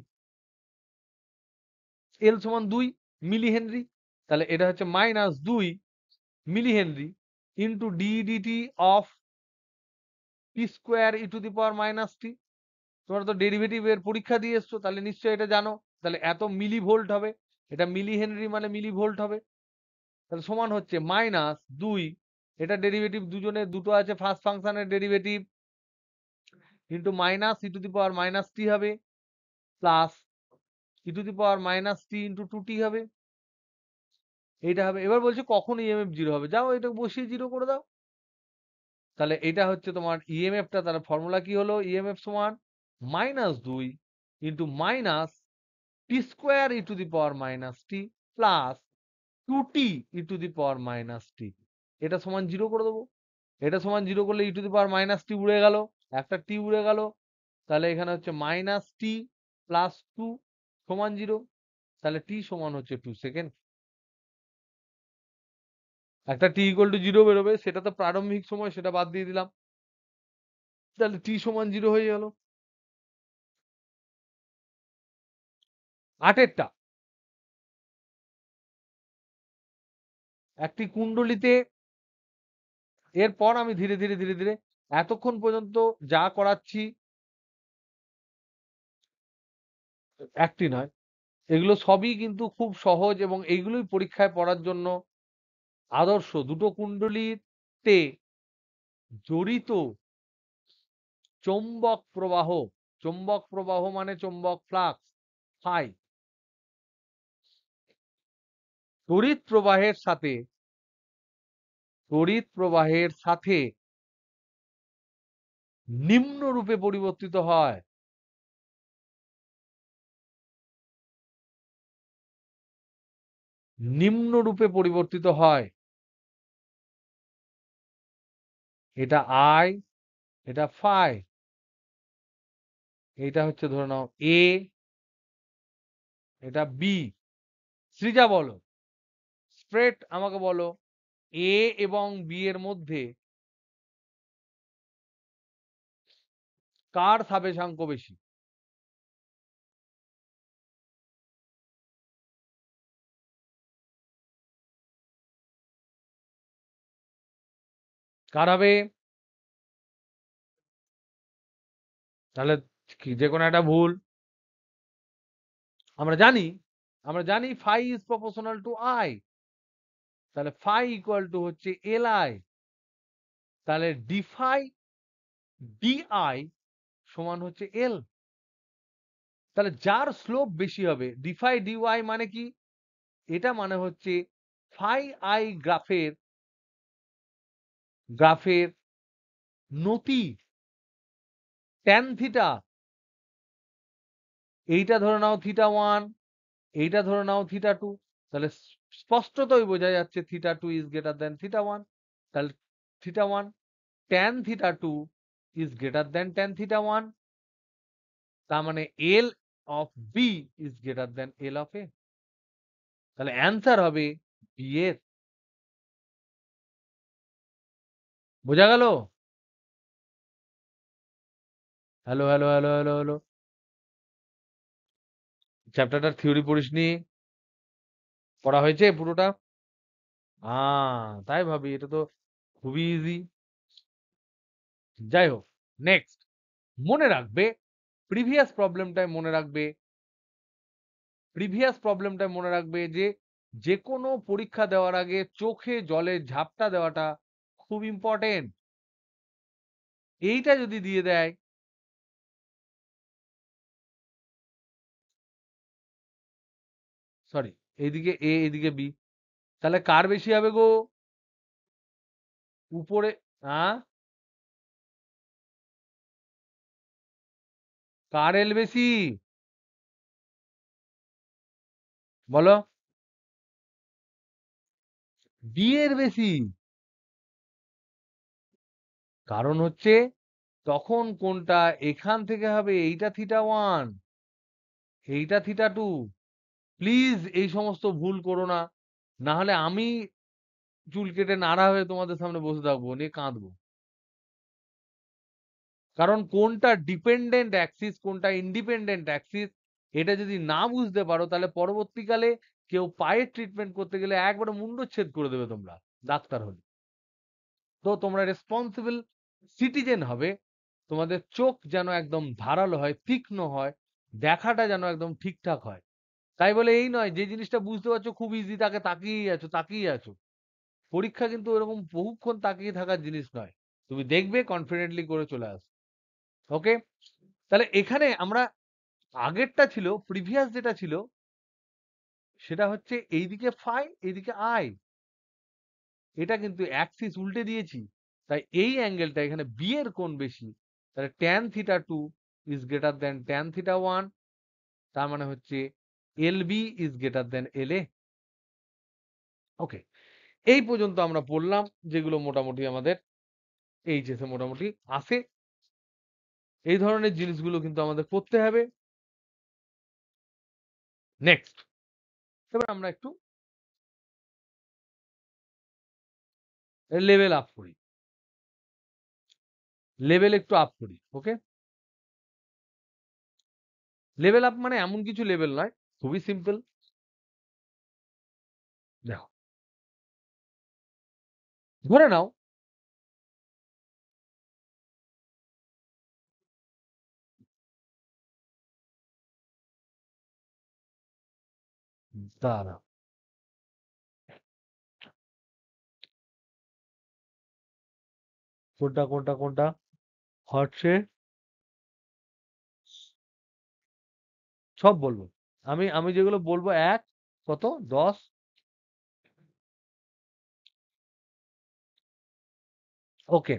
L সমান 2 মিলি হেনরি, তাহলে এটা হচ্ছে minus 2 millihenry into D DT of T square E to the power minus T. তোমরা তো ডেরিভেটিভ এর পরীক্ষা দিয়ে এসছো, তাহলে নিশ্চয়ই এটা জানো। তাহলে এত মিলি ভোল্ট হবে, এটা মিলি হেনরি মানে মিলি ভোল্ট হবে। তাহলে সমান হচ্ছে মাইনাস 2, এটা ডেরিভেটিভ দুজনে দুটো আছে, ফার্স্ট ফাংশনের derivative, into minus E to the power minus T হবে, plus E to the power minus T into 2t হবে। এইটা হবে। এবার বলছে কখন ইএমএফ জিরো হবে? যাও এটা বসিয়ে জিরো করে দাও। তাহলে এটা হচ্ছে তোমার ইএমএফটা। তাহলে ফর্মুলা কি হলো? ইএমএফ সমান minus 2 into minus T square E to the power minus T plus 2t E to the power minus T. এটা সমান জিরো করে দেবো। এটা সমান জিরো করলে ই টু দি পাওয়ার মাইনাস টি উড়ে গেল, একটা টি উড়ে গেল। তাহলে এখানে হচ্ছে মাইনাস টি প্লাস 2 সমান জিরো। তাহলে টি সমান হচ্ছে 2 সেকেন্ড। একটা টি ইকুয়াল টু জিরো বেরোবে, সেটা তো প্রারম্ভিক সময়, সেটা বাদ দিয়ে দিলাম। তাহলে টি সমান জিরো হয়ে গেল। আটেরটা একটি কুণ্ডলিতে এরপর আমি ধীরে ধীরে ধীরে ধীরে এতক্ষণ পর্যন্ত যা করাচ্ছি একটি নয়, এগুলো সবই কিন্তু খুব সহজ এবং এইগুলোই পরীক্ষায় পড়ার জন্য আদর্শ। দুটো কুণ্ডলীতে জড়িত চৌম্বক প্রবাহ মানে চৌম্বক ফ্লাক্স ফাই, তড়িৎ প্রবাহের সাথে নিম্নরূপে পরিবর্তিত হয়। নিম্নরূপে পরিবর্তিত হয়। এটা আই, এটা ফাই, এটা হচ্ছে ধরে নাও এ, এটা বি। সৃজা বলো, স্ট্রেট আমাকে বলো, এ এবং বি এর মধ্যে কার স্থাবেশাঙ্ক বেশি? কার হবে? তাহলে কি যে কোনো একটা ভুল। আমরা জানি আমরা জানি phi is proportional to I, তাহলে ফাই ইকুয়াল টু হচ্ছে এল আই। তাহলে ডি ফাই ডি আই সমান হচ্ছে এল। তাহলে যার স্লোপ বেশি হবে, ডি ফাই ডি ওয়াই মানে কি? এটা মানে হচ্ছে ফাই আই গ্রাফের নতি ট্যান থিটা, এইটা ধরে নাও থিটা ওয়ান, এইটা ধরে নাও থিটা টু। তাহলে স্পষ্টতই বোঝা যাচ্ছে theta two is greater than theta one. তাহলে theta one tan theta two is greater than tan theta one. তার মানে L of B is greater than L of A. তাহলে অ্যান্সার হবে বি এর। বোঝা গেল? Hello hello hello hello hello. চ্যাপ্টারটার theory পড়িসনি? পড়া হয়েছে পুরোটা? তাই ভাবি, এটা তো খুবই ইজি। যাই হোক, নেক্সট মনে রাখবে, প্রিভিয়াস প্রবলেমটায় মনে রাখবে, যে যে কোনো পরীক্ষা দেওয়ার আগে চোখে জলের ঝাপটা দেওয়াটা খুব ইম্পর্টেন্ট। এইটা যদি দিয়ে দেয়, সরি, এইদিকে এ এদিকে বি, তাহলে কার বেশি হবে গো? উপরে কার এল বেশি? বলো। বি এর বেশি। কারণ হচ্ছে তখন কোনটা এখান থেকে হবে এইটা থিটা ওয়ান, এইটা থিটা টু। প্লিজ এই সমস্ত ভুল করো না, না হলে আমি চুল কেটে নাড়া হয়ে তোমাদের সামনে বসে থাকবো, নিয়ে কাঁদবো। কারণ কোনটা ডিপেন্ডেন্ট অ্যাক্সিস কোনটা ইন্ডিপেন্ডেন্ট অ্যাক্সিস এটা যদি না বুঝতে পারো, তাহলে পরবর্তীকালে কেউ পায়ের ট্রিটমেন্ট করতে গেলে একবারে মুন্ডচ্ছেদ করে দেবে তোমরা ডাক্তার হলে। তো তোমরা রেসপন্সিবল সিটিজেন হবে। তোমাদের চোখ যেন একদম ধারালো হয়, তীক্ষ্ণ হয়, দেখাটা যেন একদম ঠিকঠাক হয়। তাই বলে এই নয় যে জিনিসটা বুঝতে পারছো খুব ইজি তাকে তাকিয়ে আছো। পরীক্ষা কিন্তু এরকম বহুক্ষণ তাকিয়ে থাকার জিনিস নয়। তুমি দেখবে, কনফিডেন্টলি করে চলে আসবে। ওকে? তাহলে এখানে আমরা আগেরটা ছিল, প্রিভিয়াস যেটা ছিল সেটা হচ্ছে এইদিকে ফাই এইদিকে আই, এটা কিন্তু অ্যাক্সিস উল্টে দিয়েছি। তাই এই অ্যাঙ্গেলটা এখানে বি এর কোণ বেশি। তাহলে tan theta two is greater than tan theta one. তার মানে হচ্ছে L B is greater than L A. Okay, এই পর্যন্ত আমরা পড়লাম, যেগুলো মোটামুটি আমাদের এইচএসে মোটামুটি আসে। এই ধরনের জিনিসগুলো কিন্তু আমাদের করতে হবে। নেক্সট, এবার আমরা একটু লেভেল আপ করি, লেভেল একটু আপ করি। ওকে, লেভেল আপ মানে এমন কিছু লেভেল নয়, খুবই সিম্পল। দেখো, ধরে নাও দাঁড়াও, কোনটা হচ্ছে, সব বলবো। আমি আমি যেগুলো বলবো, এক, কত, 10, ওকে,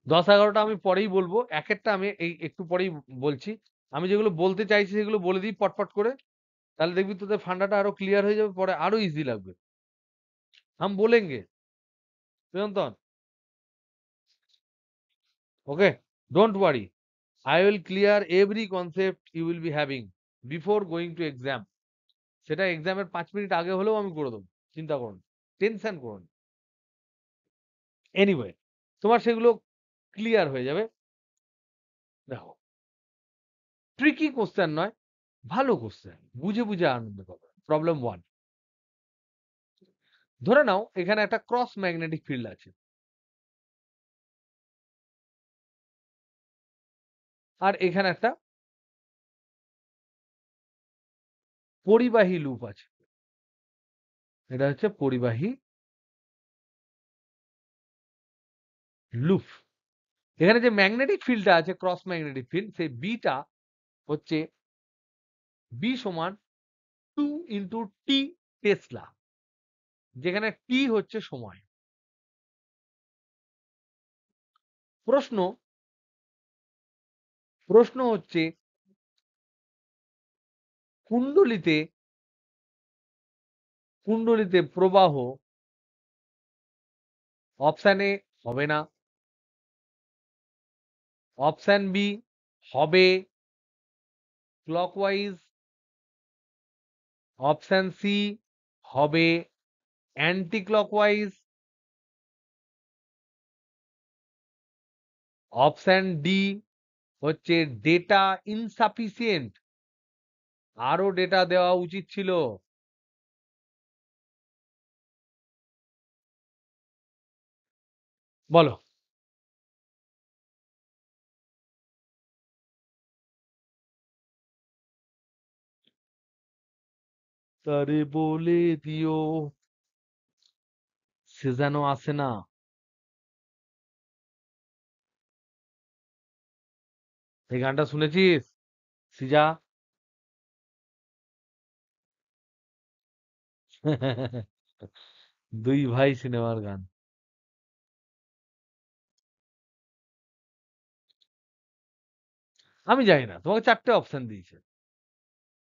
10-11টা আমি পরেই বলবো, একেরটা আমি এই একটু পরেই বলছি। আমি যেগুলো বলতে চাইছি সেগুলো বলে দিই পটপট করে, তাহলে দেখবি তোদের ফান্ডাটা আরো ক্লিয়ার হয়ে যাবে, পরে আরো ইজি লাগবে। হাম বলেঙ্গে চিরন্তন, okay, don't worry, I will clear every concept you will be having before going to exam. সেটা এক্সামের 5 মিনিট আগে হলেও আমি করে দেবো, চিন্তা করুন, টেনশন করুন। এনিওয়ে, তোমার সেগুলো ক্লিয়ার হয়ে যাবে। দেখো, ট্রিকি কোশ্চেন নয়, ভালো কোশ্চেন, বুঝে বুঝে আনন্দ পাবে। প্রবলেম ওয়ান, ধরে নাও এখানে একটা ক্রস ম্যাগনেটিক ফিল্ড আছে, আর এখানে একটা পরিবাহী লুপ আছে। এটা হচ্ছে পরিবাহী লুপ। এখানে যে ম্যাগনেটিক ফিল্ডটা আছে, ক্রস ম্যাগনেটিক ফিল্ড, সেই বিটা হচ্ছে বি সমান 2 × টি টেসলা, যেখানে টি হচ্ছে সময়। প্রশ্ন প্রশ্ন হচ্ছে, কুণ্ডলিতে কুণ্ডলিতে প্রবাহ অপশন এ হবে না, অপশন বি হবে ক্লকওয়াইজ, অপশন সি হবে অ্যান্টি ক্লকওয়াইজ, অপশন ডি হচ্ছে ডেটা ইনসাফিসিয়েন্ট, আরো ডেটা দেওয়া উচিত ছিল। বলো। তারে বলে দিও সে যেন আসে না। এই গানটা শুনেছিস সিজা? দুই ভাই সিনেমার গান। আমি জানি না, তোমাকে 4টে অপশন দিয়েছে,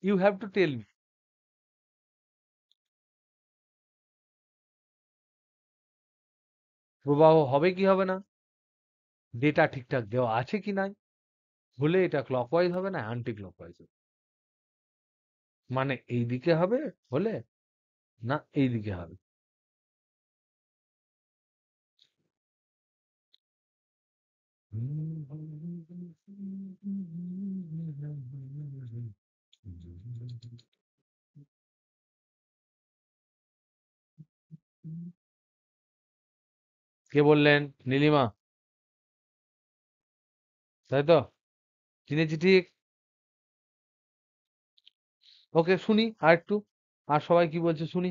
you have to tell me. প্রবাহ হবে কি হবে না, ডেটা ঠিকঠাক দেওয়া আছে কি নাই, হলে এটা ক্লকওয়াইজ হবে না অ্যান্টি ক্লকওয়াইজ হবে, মানে এই দিকে হবে হলে, না এই দিকে হবে। কে বললেন? নীলিমা, তাই তো? চিনেছি ঠিক। ওকে, শুনি আর একটু, আর সবাই কি বলছে শুনি।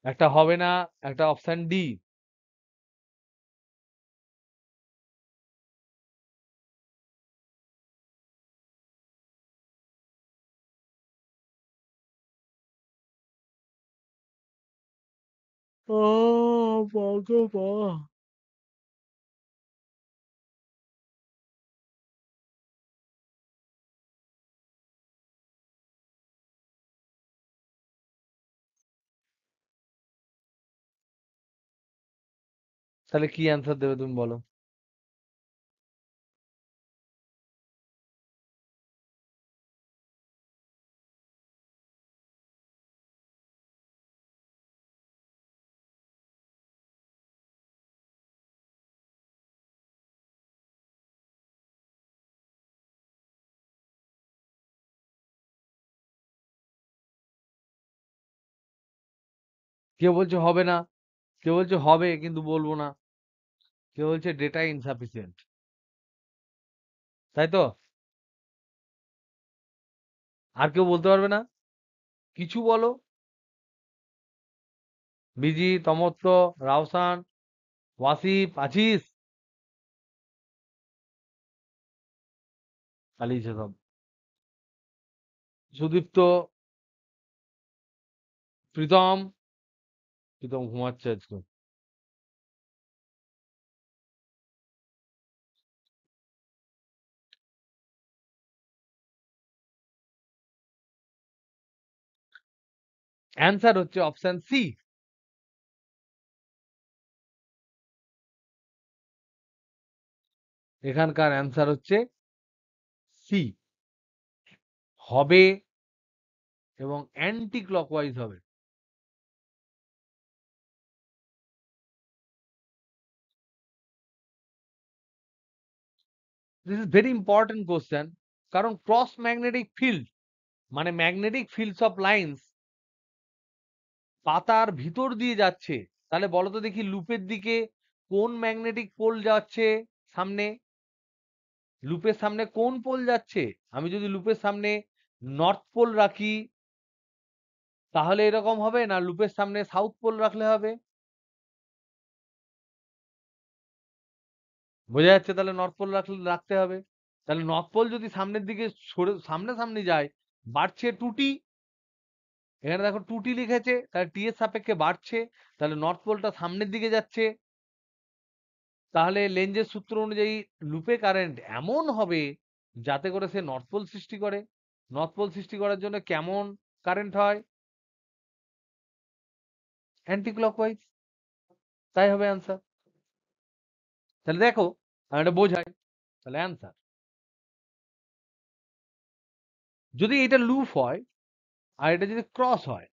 একটা হবে না, একটা অপশন ডি। ও ভগবান, তাহলে কি অ্যান্সার দেবে তুমি বলো? কেউ বলছে হবে না, কেউ বলছে হবে কিন্তু বলবো না, কেউ বলছে ডেটা ইনসাফিসিয়েন্ট, তাই তো? আর কেউ বলতে পারবে না? কিছু বলো। বিজি, তমত্ত, রাওসান, ওয়াসিফ, আছিস? পালিয়েছে সব। সুদীপ্ত, প্রীতম, প্রীতম ঘুমাচ্ছে আজকে। অ্যান্সার হচ্ছে অপশন সি। এখানকার অ্যান্সার হচ্ছে সি। হবে এবং অ্যান্টি ক্লকওয়াইজ হবে। This is very important question. কারণ ক্রস ম্যাগনেটিক ফিল্ড মানে ম্যাগনেটিক ফিল্ডস অফ লাইন্স পাতার ভিতর দিয়ে যাচ্ছে। তাহলে বলো তো দেখি লুপের দিকে কোন ম্যাগনেটিক পোল যাচ্ছে সামনে? লুপের সামনে কোন পোল যাচ্ছে? আমি যদি লুপের সামনে নর্থ পোল রাখি তাহলে এরকম হবে, না লুপের সামনে সাউথ পোল রাখলে হবে? বোঝা যাচ্ছে তাহলে নর্থ পোল রাখতে হবে। তাহলে নর্থ পোল যদি সামনের দিকে সামনাসামনি যায়, বাড়ছে 2t। এখানে দেখো 2t লিখেছে, তাহলে টি এর সাপেক্ষে বাড়ছে, তাহলে নর্থ পোলটা সামনের দিকে যাচ্ছে। তাহলে লেঞ্জের সূত্র অনুযায়ী লুপে কারেন্ট এমন হবে যাতে করে সে নর্থ পোল সৃষ্টি করে। নর্থ পোল সৃষ্টি করার জন্য কেমন কারেন্ট হয়? Anti clockwise. তাই হবে অ্যান্সার। তাহলে দেখো আমি এটা বোঝাই, তাহলে অ্যান্সার যদি এটা লুপ হয় আর এটা যদি ক্রস হয়,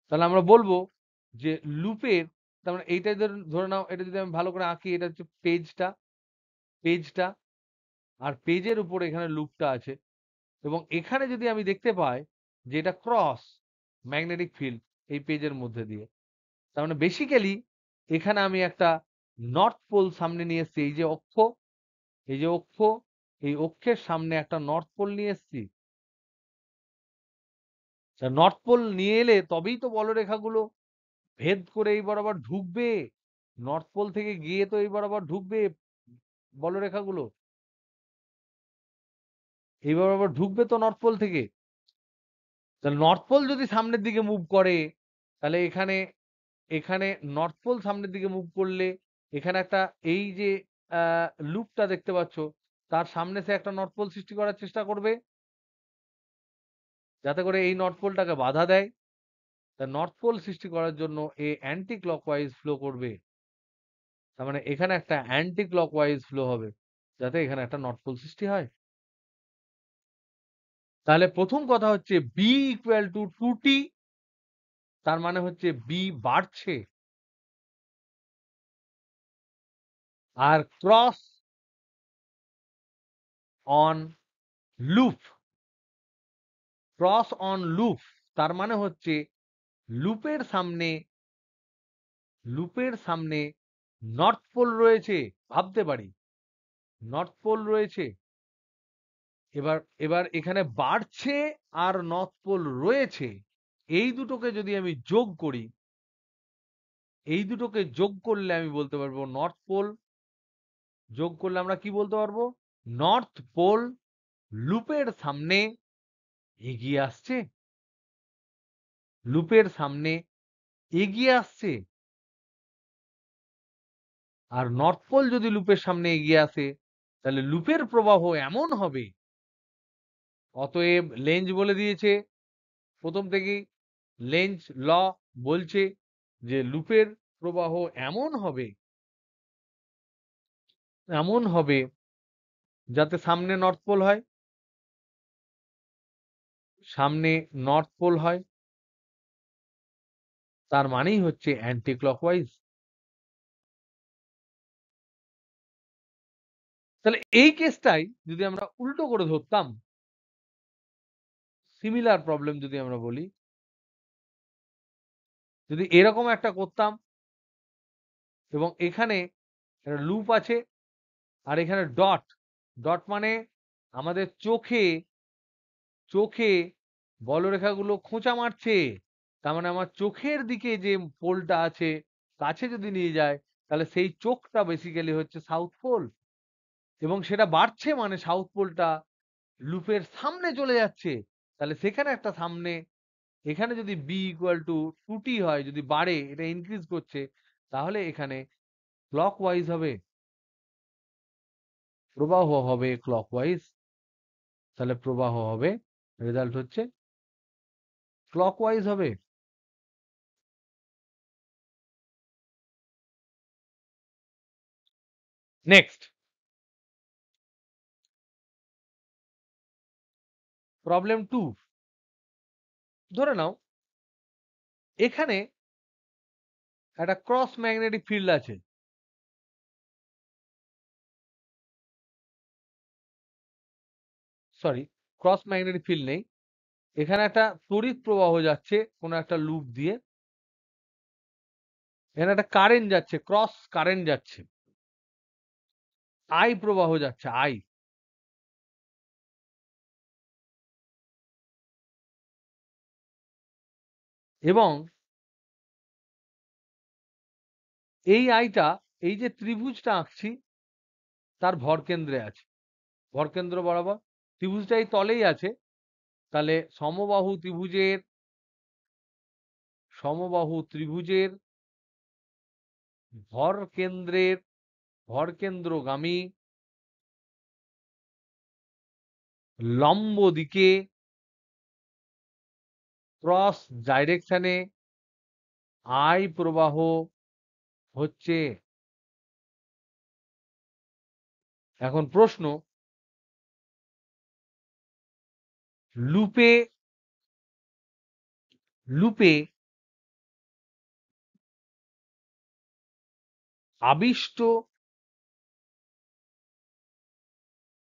তাহলে আমরা বলবো যে লুপের, তার মানে এইটা ধরে নাও, এটা যদি আমি ভালো করে আঁকি, এটা হচ্ছে পেজটা আর পেজের উপরে এখানে লুপটা আছে, এবং এখানে যদি আমি দেখতে পাই যে এটা ক্রস ম্যাগনেটিক ফিল্ড এই পেজের মধ্যে দিয়ে, তার মানে বেসিক্যালি এখানে আমি একটা নর্থ পোল সামনে নিয়ে এসেছি। এই যে অক্ষ, এই যে অক্ষ, এই অক্ষের সামনে একটা নর্থ পোল নিয়ে এসেছি। নর্থ পোল নিয়ে এলে তবেই তো বলরেখাগুলো ভেদ করে এই বরাবর ঢুকবে। নর্থ পোল থেকে গিয়ে তো এই বরাবর ঢুকবে বলরেখাগুলো, এই বরাবর ঢুকবে তো নর্থ পোল থেকে। তাহলে নর্থ পোল যদি সামনের দিকে মুভ করে, তাহলে এখানে এখানে নর্থ পোল সামনের দিকে মুভ করলে এখানে একটা, এই যে লুপটা দেখতে পাচ্ছ, তার সামনে সে একটা নর্থ পোল সৃষ্টি করার চেষ্টা করবে যাতে করে এই নর্থ পোলটাকে বাধা দেয়। তা নর্থ পোল সৃষ্টি করার জন্য এ অ্যান্টি ক্লকওয়াইজ ফ্লো করবে। তার মানে এখানে একটা অ্যান্টি ক্লকওয়াইজ ফ্লো হবে যাতে এখানে একটা নর্থ পোল সৃষ্টি হয়। তাহলে প্রথম কথা হচ্ছে বি ইকুয়াল টু 2t, তার মানে হচ্ছে বি বাড়ছে। আর cross on loop, cross on loop তার মানে হচ্ছে লুপের সামনে, লুপের সামনে নর্থ পোল রয়েছে, ভাবতে পারি নর্থ পোল রয়েছে। এবার এবার এখানে বাড়ছে আর নর্থ পোল রয়েছে, এই দুটোকে যদি আমি যোগ করি, এই দুটোকে যোগ করলে আমি বলতে পারবো নর্থ পোল, যোগ করলে আমরা কি বলতে পারবো? নর্থ পোল লুপের সামনে এগিয়ে আসছে, লুপের সামনে এগিয়ে আসছে। আর নর্থ পোল যদি লুপের সামনে এগিয়ে আসে তাহলে লুপের প্রবাহ এমন হবে, অতএব লেঞ্জ বলে দিয়েছে প্রথম থেকেই, লেঞ্জ ল বলছে যে লুপের প্রবাহ এমন হবে, এমন হবে যাতে সামনে নর্থ পোল হয়, সামনে নর্থ পোল হয়, তার মানেই হচ্ছে অ্যান্টি ক্লকওয়াইজ। তাহলে এই কেসটাই যদি আমরা উল্টো করে ধরতাম, সিমিলার প্রবলেম যদি আমরা বলি, যদি এরকম একটা করতাম এবং এখানে একটা লুপ আছে আর এখানে ডট, ডট মানে আমাদের চোখে বলরেখাগুলো খোঁচা মারছে। তার মানে আমার চোখের দিকে যে পোলটা আছে কাছে যদি নিয়ে যায় তাহলে সেই চোখটা বেসিক্যালি হচ্ছে সাউথ পোল এবং সেটা বাড়ছে মানে সাউথ পোলটা লুপের সামনে চলে যাচ্ছে। তাহলে সেখানে একটা সামনে এখানে যদি b ইকুয়াল টু 2t হয়, যদি বাড়ে এটা ইনক্রিজ করছে, তাহলে এখানে ক্লকওয়াইজ হবে, প্রবাহ হবে ক্লকওয়াইজ। তাহলে প্রবাহ হবে, রেজাল্ট হচ্ছে ক্লকওয়াইজ হবে। নেক্সট প্রবলেম 2, ধরে নাও এখানে একটা ক্রস ম্যাগনেটিক ফিল্ড আছে। সরি, ক্রস ম্যাগনেটিক ফিল্ড নেই, এখানে একটা তড়িৎ প্রবাহ যাচ্ছে কোনো একটা লুপ দিয়ে, এখানে একটা কারেন্ট যাচ্ছে, ক্রস কারেন্ট যাচ্ছে, আই প্রবাহ যাচ্ছে, আই। এবং এই আইটা, এই যে ত্রিভুজটা আঁকছি তার ভরকেন্দ্রে আছে, ভরকেন্দ্র বরাবর ত্রিভুজটা এই তলেই আছে। তাহলে সমবাহু ত্রিভুজের ভরকেন্দ্রগামী লম্ব দিকে ক্রস ডাইরেকশনে আই প্রবাহ হচ্ছে। এখন প্রশ্ন, লুপে লুপে আবিষ্ট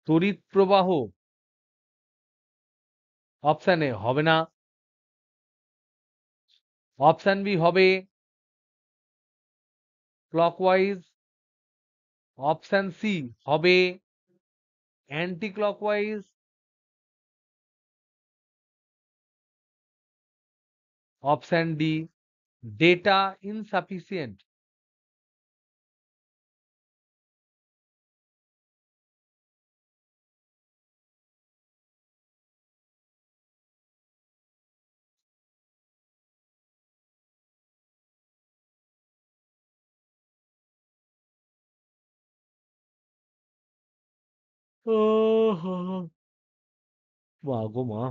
তড়িৎ প্রবাহ অপশন এ হবে না, অপশন বি হবে ক্লকওয়াইজ, অপশন সি হবে anti clockwise, option D data insufficient. মা গো মা।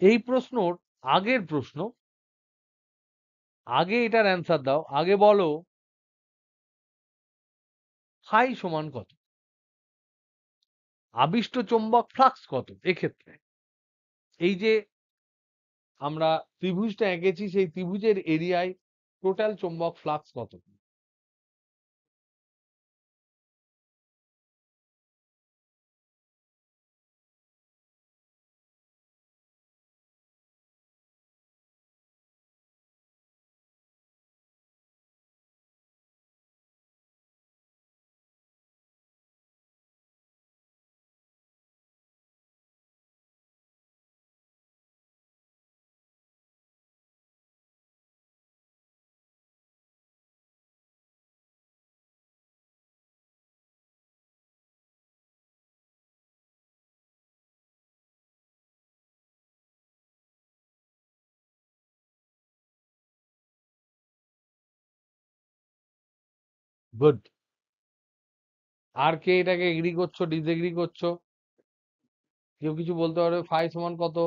এই প্রশ্নর আগের প্রশ্ন, আগে এটার অ্যান্সার দাও, আগে বলো ফাই সমান কত, আবিষ্ট চৌম্বক ফ্লাক্স কত। এক্ষেত্রে এই যে আমরা ত্রিভুজটা এঁকেছি সেই ত্রিভুজের এরিয়ায় টোটাল চৌম্বক ফ্লাক্স কত। গুড। আর কে এটাকে এগ্রি করছো, ডিসএগ্রি করছো? কেউ কিছু বলতে পারবে ফাই সমান কত?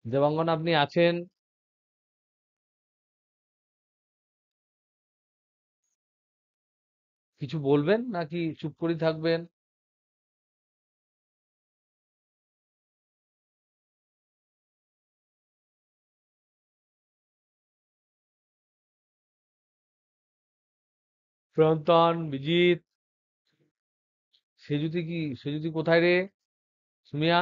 দেবাঙ্গন আপনি আছেন? কিছু বলবেন নাকি চুপ করে থাকবেন? প্রন্তন বিজিত সেজুতি কোথায় রে? সুমিয়া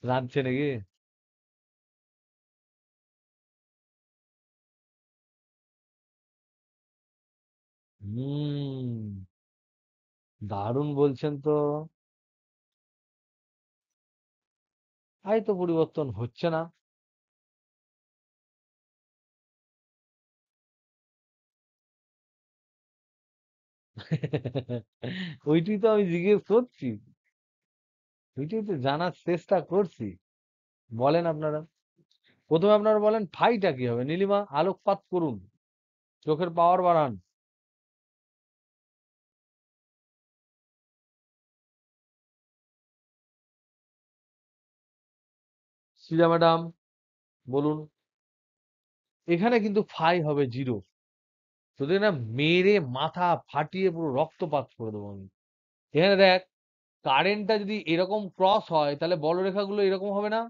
রাঁধছে নাকি? হুম, দারুণ বলছেন তো। তাই তো পরিবর্তন হচ্ছে না। ওইটাই তো আমি জিজ্ঞেস করছি, ওইটাই তো জানার চেষ্টা করছি। বলেন আপনারা, প্রথমে আপনারা বলেন ফাইটা কি হবে? নীলিমা আলোকপাত করুন, চোখের পাওয়ার বাড়ান। সৃজা ম্যাডাম বলুন। এখানে কিন্তু ফাই হবে জিরো। তোদের না মেরে মাথা ফাটিয়ে পুরো রক্তপাত করে দেবো আমি। এখানে দেখ, কারেন্টটা যদি এরকম ক্রস হয় তাহলে বলরেখাগুলো এরকম হবে না?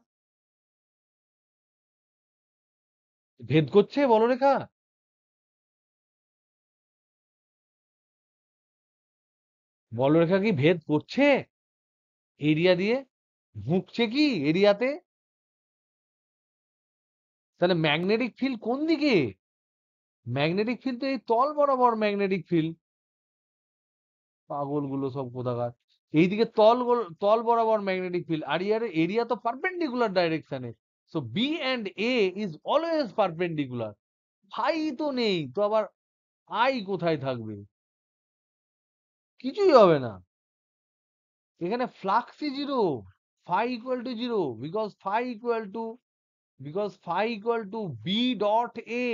ভেদ করছে বলরেখা। বলরেখা কি ভেদ করছে এরিয়া দিয়ে? ঢুকছে কি এরিয়াতে? তাহলে ম্যাগনেটিক ফিল্ড কোন দিকে? ম্যাগনেটিক ফিল্ড তো এই তল বরাবর ম্যাগনেটিক ফিল্ড। পাগলগুলো সব কোথাকার। এইদিকে তল বরাবর ম্যাগনেটিক ফিল্ড, আর ইয়ার এরিয়া তো পারপেন্ডিকুলার ডাইরেকশনে। So B and A is always perpendicular. Phi তো নেই তো আবার আই কোথায় থাকবে? কিছুই হবে না। এখানে ফ্লাক্সই zero, phi equal to zero, because phi equal to B dot A,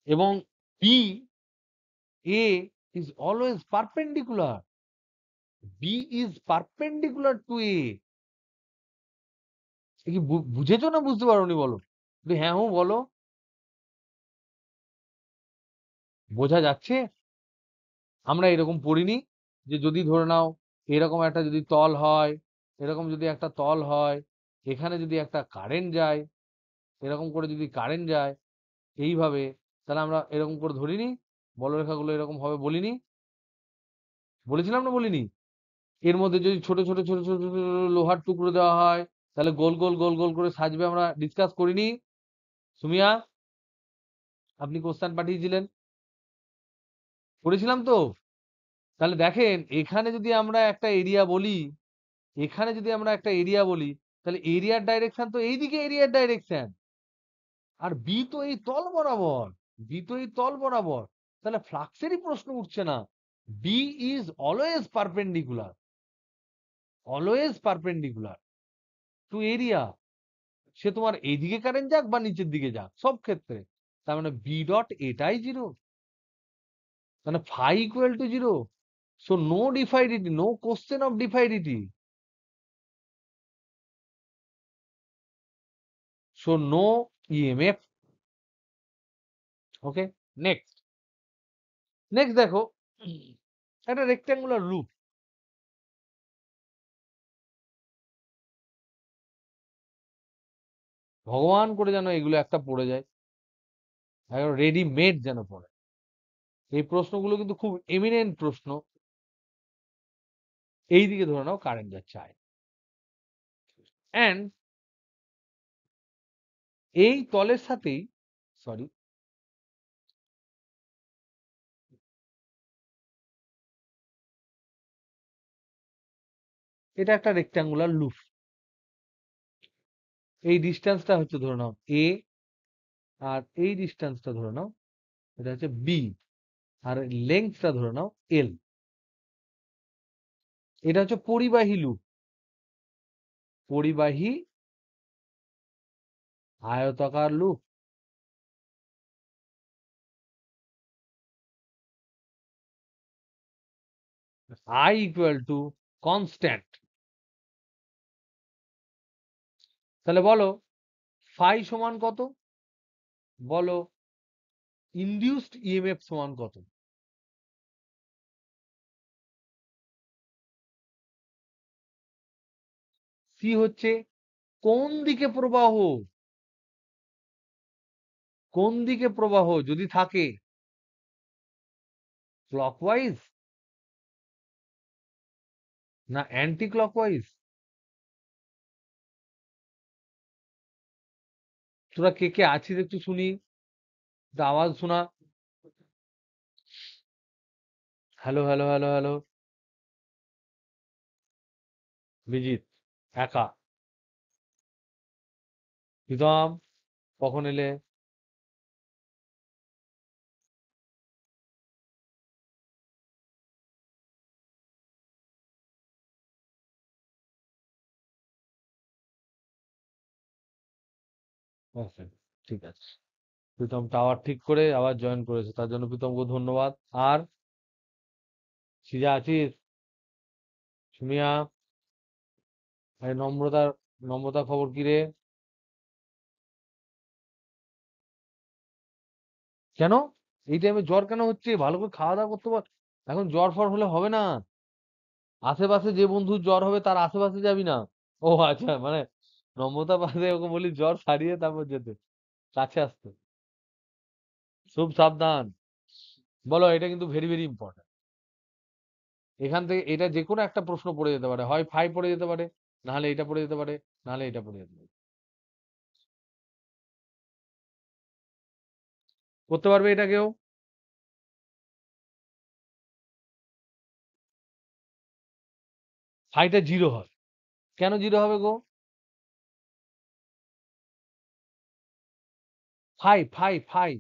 এবং B A is always perpendicular. B is perpendicular to A. কি বুঝেছো না বুঝতে পারোনি বলো? একটু হ্যাঁ হুঁ বলো। বোঝা যাচ্ছে? আমরা এরকম পড়িনি যে যদি ধরে নাও এরকম একটা যদি তল হয়, এরকম যদি একটা তল হয়, এখানে যদি একটা কারেন্ট যায়, এরকম করে যদি কারেন্ট যায় এইভাবে, তাহলে আমরা এরকম করে ধরিনি বলরেখাগুলো এরকম হবে বলিনি? বলেছিলাম না বলিনি? এর মধ্যে যদি ছোট ছোট ছোট ছোট ছোট লোহার টুকরো দেওয়া হয় তাহলে গোল গোল গোল গোল করে সাজবে, আমরা ডিসকাস করিনি? সুমিয়া, আপনি কোশ্চেন পাঠিয়েছিলেন, করেছিলাম তো। তাহলে দেখেন এখানে যদি আমরা একটা এরিয়া বলি, এখানে যদি আমরা একটা এরিয়া বলি, তাহলে এরিয়ার ডাইরেকশন তো এইদিকে, এরিয়ার ডাইরেকশন। আর বি তো এই তল বরাবর, বি তো এই তল বরাবর। তাহলে ফ্লাক্সেরই প্রশ্ন উঠছে না। B is always perpendicular, always perpendicular to area. সে তোমার এইদিকে কারেন্ট যাক বা নিচের দিকে যাক, সব ক্ষেত্রে। তার মানে বি ডট এটাই জিরো, মানে phi equal to zero. So no D phi DT, no question of D phi DT. So no EMF. Okay, next. Next দেখো, একটা রেক্ট্যাঙ্গুলার রুট। ভগবান করে যেন এগুলো একটা পড়ে যায়, রেডিমেড যেন পড়ে। এই প্রশ্নগুলো কিন্তু খুব এমিনেন্ট প্রশ্ন। এইদিকে ধরে নাও কারেন্ট যাচ্ছে আয়, অ্যান্ড এই তলের সাথেই, সরি, এটা একটা রেক্ট্যাঙ্গুলার লুপ। এই ডিস্টেন্সটা হচ্ছে ধরে নাও এ, আর এই ডিস্টেন্সটা ধরে নাও এটা হচ্ছে বি, আর লেন্থটা ধরে নাও এল। এটা হচ্ছে পরিবাহী লুপ, পরিবাহী আয়তাকার loop. I equal to constant. তাহলে বলো ফাই সমান কত? বলো ইনডিউসড ইএমএফ সমান কত? সি হচ্ছে কোন দিকে প্রবাহ, কোন দিকে প্রবাহ যদি থাকে ক্লকওয়াইজ না অ্যান্টি ক্লকওয়াইজ। তোরা কে কে আছিস একটু শুনি, একটু আওয়াজ শোনা। Hello hello hello hello. Bijit একা। প্রীতম কখন এলে? আচ্ছা, ঠিক আছে। প্রীতম টাওয়ার ঠিক করে আবার জয়েন করেছে, তার জন্য প্রীতমকে ধন্যবাদ। আর সিজা আছিস? সুমিয়া, আরে নম্রতার, নম্রতা খবর কি রে? কেন এই টাইমে জ্বর কেন হচ্ছে? ভালো করে খাওয়া দাওয়া করতে পার। এখন জ্বর ফর হলে হবে না। আশেপাশে যে বন্ধুর জ্বর হবে তার আশেপাশে যাবি না। ও আচ্ছা, মানে নম্রতা পাশে ওকে বলি জ্বর সারিয়ে তারপর যেতে, কাছে আসতে। খুব সাবধান। বলো, এটা কিন্তু ভেরি ভেরি ইম্পর্টেন্ট। এখান থেকে এটা যে কোনো একটা প্রশ্ন পড়ে যেতে পারে, হয় ফাইভ পড়ে যেতে পারে, নাহলে এটা পড়ে যেতে পারে, নাহলে এটা পড়ে যেতে পারে। করতে পারবে এটা কেউ? ফাইভটা জিরো হবে। কেন জিরো হবে গো? ফাইভ ফাইভ ফাইভ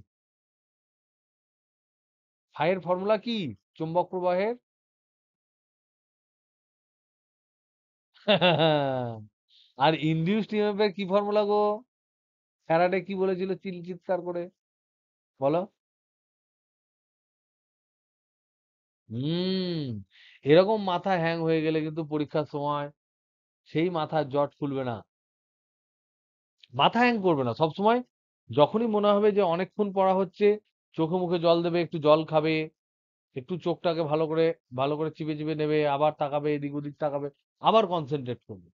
ফাইভের ফর্মুলা কি চুম্বক প্রবাহের? আর ইনডিউসড ইএমএফ এর কি ফর্মুলা গো? ফ্যারাডে কি বলেছিল চিৎকার করে? বলো। হুম। এরকম মাথা হ্যাং হয়ে গেলে কিন্তু পরীক্ষার সময় সেই মাথার জট খুলবে না। মাথা হ্যাং করবে না সবসময়। যখনই মনে হবে যে অনেকক্ষণ পড়া হচ্ছে, চোখে মুখে জল দেবে, একটু জল খাবে, একটু চোখটাকে ভালো করে চিপে চিপে নেবে, আবার তাকাবে, এদিক ওদিক তাকাবে, আবার কনসেন্ট্রেট করবে।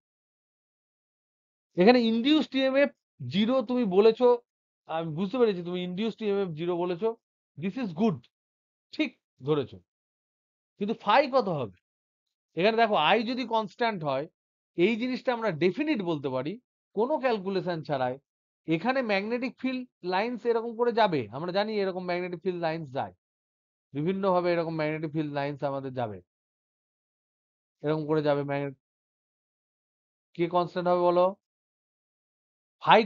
এখানে ইনডিউসড ইএমএফ জিরো তুমি বলেছো, আমি বুঝতে পেরেছি তুমি ইনডিউসড ইএমএফ জিরো বলেছো। দিস ইজ গুড, ঠিক ধরেছো। কিন্তু ফাই কত হবে? এখানে দেখো আই যদি কনস্ট্যান্ট হয়, এই জিনিসটা আমরা ডেফিনিট বলতে পারি কোনো ক্যালকুলেশন ছাড়াই। এখানে ম্যাগনেটিক ফিল্ড লাইন্স এরকম করে যাবে, আমরা জানি এরকম ম্যাগনেটিক ফিল্ড লাইন্স যায় বিভিন্ন ভাবে, এরকম ম্যাগনেটিক ফিল্ড লাইন্স আমাদের যাবে, এরকম করে যাবে ম্যাগনেট। কে কনস্ট্যান্ট হবে বলো? ফাই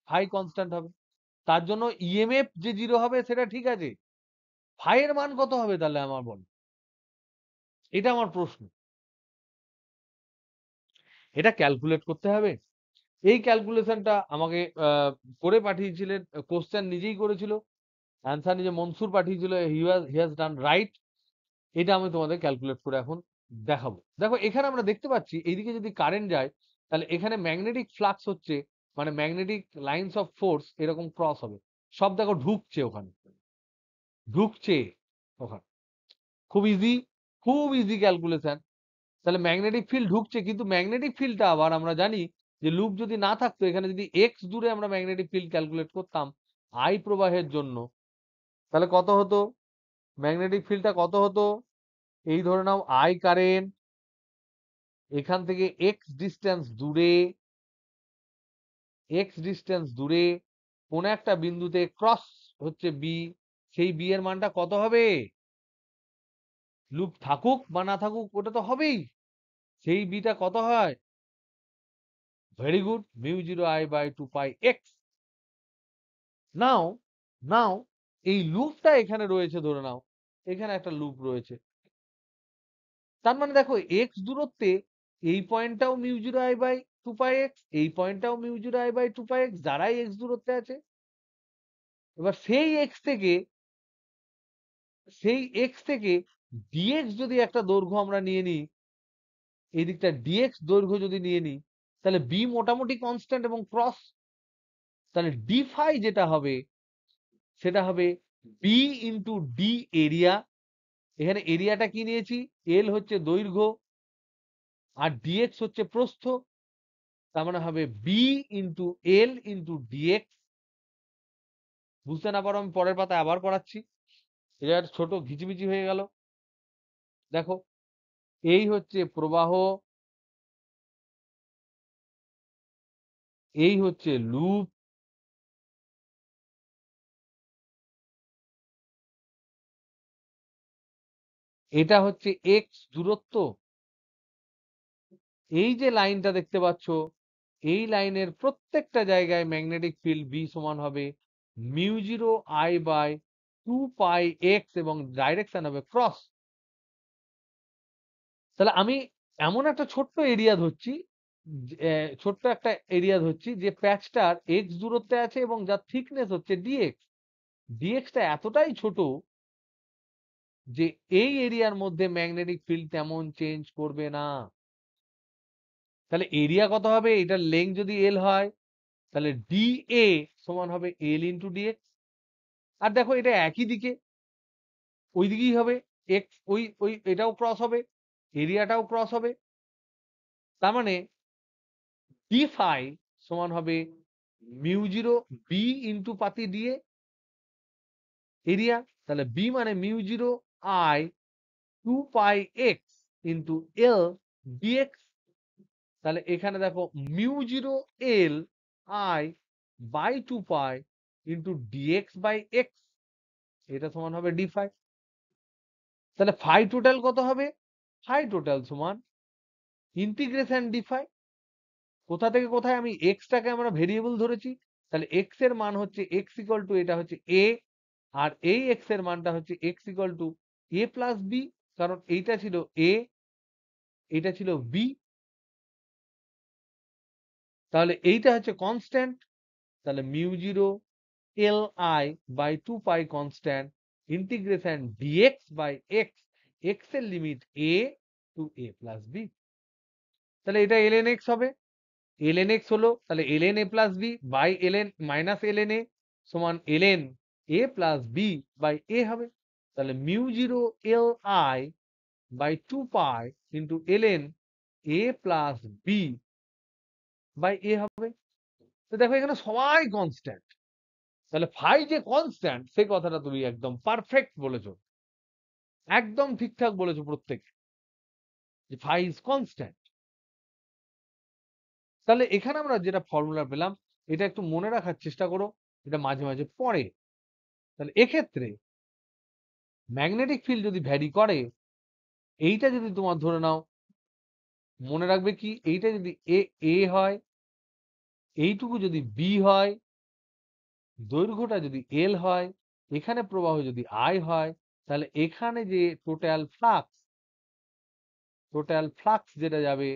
ফাই কনস্ট্যান্ট হবে। তার জন্য ইএমএফ যে জিরো হবে সেটা ঠিক আছে, ফাই এর মান কত হবে তাহলে আমার বল, এটা আমার প্রশ্ন। এটা ক্যালকুলেট করতে হবে। এই ক্যালকুলেশনটা আমাকে করে পাঠিয়েছিলেন, কোশ্চেন নিজেই করেছিল, অ্যান্সার নিজে মনসুর পাঠিয়েছিল, হি হ্যাজ ডান রাইট। এটা আমি তোমাদের ক্যালকুলেট করে এখন দেখাবো। দেখো এখানে আমরা দেখতে পাচ্ছি এইদিকে যদি কারেন্ট যায়, তাহলে এখানে ম্যাগনেটিক ফ্লাক্স হচ্ছে, মানে ম্যাগনেটিক লাইন্স অফ ফোর্স এরকম ক্রস হবে। সব দেখো ঢুকছে ওখানে, ঢুকছে ওখানে। খুব ইজি, খুব ইজি ক্যালকুলেশন। তাহলে ম্যাগনেটিক ফিল্ড ঢুকছে, কিন্তু ম্যাগনেটিক ফিল্ডটা আবার আমরা জানি যে লুপ যদি না থাকতো, এখানে যদি এক্স দূরে আমরা ম্যাগনেটিক ফিল্ড ক্যালকুলেট করতাম আই প্রবাহের জন্য, তাহলে কত হতো? ম্যাগনেটিক ফিল্ডটা কত হতো? এই ধরে নাও আই কারেন্ট এখান থেকে এক্স ডিস্টেন্স দূরে কোন একটা বিন্দুতে ক্রস হচ্ছে বি, সেই বি এর মানটা কত হবে? লুপ থাকুক বা না থাকুক ওটা তো হবেই। সেই বিটা কত হয়? Very good, mu zero I by two pi X. Now, now এই লুপটা এখানে রয়েছে, ধরে নাও এখানে একটা লুপ রয়েছে। তার মানে দেখো এক্স দূরত্বে এই পয়েন্টটাও mu zero I by two pi X, এই পয়েন্টটাও mu zero I by two pi X, যারাই এক্স দূরত্বে আছে। এবার সেই এক্স থেকে ডিএক্স যদি একটা দৈর্ঘ্য আমরা নিয়ে নিই, এই দিকটা ডিএক্স দৈর্ঘ্য যদি নিয়ে নিই, তাহলে বি মোটামুটি কনস্ট্যান্ট এবং ক্রস, তাহলে ডি ফাই যেটা হবে সেটা হবে বি ইন্টু ডি এরিয়া। এখানে এরিয়াটা কি নিয়েছি? এল হচ্ছে দৈর্ঘ্য আর ডিএক্স হচ্ছে প্রস্থ। তার মানে হবে B into L into dx. বুঝতে না পারো আমি পরের পাতায় আবার করাচ্ছি, এটা একটা ছোট ঘিচিমিচি হয়ে গেল। দেখো, এই হচ্ছে প্রবাহ, এই হচ্ছে লুপ, এটা হচ্ছে এক্স দূরত্ব। এই যে লাইনটা দেখতে পাচ্ছ, এই লাইনের প্রত্যেকটা জায়গায় ম্যাগনেটিক ফিল্ড বি সমান হবে mu zero I by 2 pi X এবং ডাইরেকশন হবে ক্রস। তাহলে আমি এমন একটা ছোট্ট এরিয়া ধরছি, ছোট্ট একটা এরিয়া ধরছি যে প্যাচটার এক্স দূরত্বে আছে এবং যার থিকনেস হচ্ছে ডিএক্স। ডিএক্সটা এতটাই ছোট যে এই এরিয়ার মধ্যে ম্যাগনেটিক ফিল্ড তেমন চেঞ্জ করবে না। তাহলে এরিয়া কত হবে? এটার লেন্থ যদি এল হয়, তাহলে ডি এ সমান হবে এল ইন্টু ডিএক্স। আর দেখো এটা একই দিকে, ওই দিকেই হবে, এক্স ওই ওই এটাও ক্রস হবে, এরিয়াটাও ক্রস হবে। তার মানে ডি ফাই সমান হবে মিউ জিরো বি ইন্টু পাতি দিয়ে এরিয়া। তাহলে বি মানে mu zero I 2 pi X into L DX. তাহলে এখানে দেখো mu zero L I by 2 pi into DX by X, এটা সমান হবে ডি ফাই। তাহলে ফাই টোটাল কত হবে? ফাই টোটাল সমান ইন্টিগ্রেশন ডি ফাই। কোথা থেকে কোথায়? আমি এক্সটাকে আমরা ভেরিয়েবল ধরেছি, তাহলে এক্স এর মান হচ্ছে এক্স ইকুয়াল টু, এটা হচ্ছে এ, আর এই এক্স এর মানটা হচ্ছে X equal to A plus B, কারণ এইটা ছিল এ, এটা ছিল বি। তাহলে এইটা হচ্ছে কনস্ট্যান্ট, তাহলে mu zero L I by 2 pi constant integration DX by X, X এর limit A to A plus B. তাহলে এটা এলএন এক্স হবে, এলএন এক্স হলো, তাহলে LN A plus B by LN minus LN A সমান LN A plus B by A হবে। তাহলে mu zero L I by 2 pi into LN A plus B by A হবে। তো দেখো এখানে সবাই কনস্ট্যান্ট, তাহলে ফাই যে কনস্ট্যান্ট সেই কথাটা তুমি একদম পারফেক্ট বলেছো, একদম ঠিকঠাক বলেছো প্রত্যেক, যে ফাই ইজ কনস্ট্যান্ট। তাহলে এখানে আমরা যেটা ফর্মুলা পেলাম, এটা একটু মনে রাখার চেষ্টা করো, এটা মাঝে মাঝে পড়ে। তাহলে এক্ষেত্রে ম্যাগনেটিক ফিল্ড যদি ভ্যারি করে, এইটা যদি তোমার ধরে নাও, মনে রাখবে কি, এইটা যদি এ হয়, এইটুকু যদি বি হয়, দৈর্ঘ্যটা যদি এল হয়, এখানে প্রবাহ যদি আই হয়, তাহলে এখানে যে টোটাল ফ্লাক্স যেটা যাবে,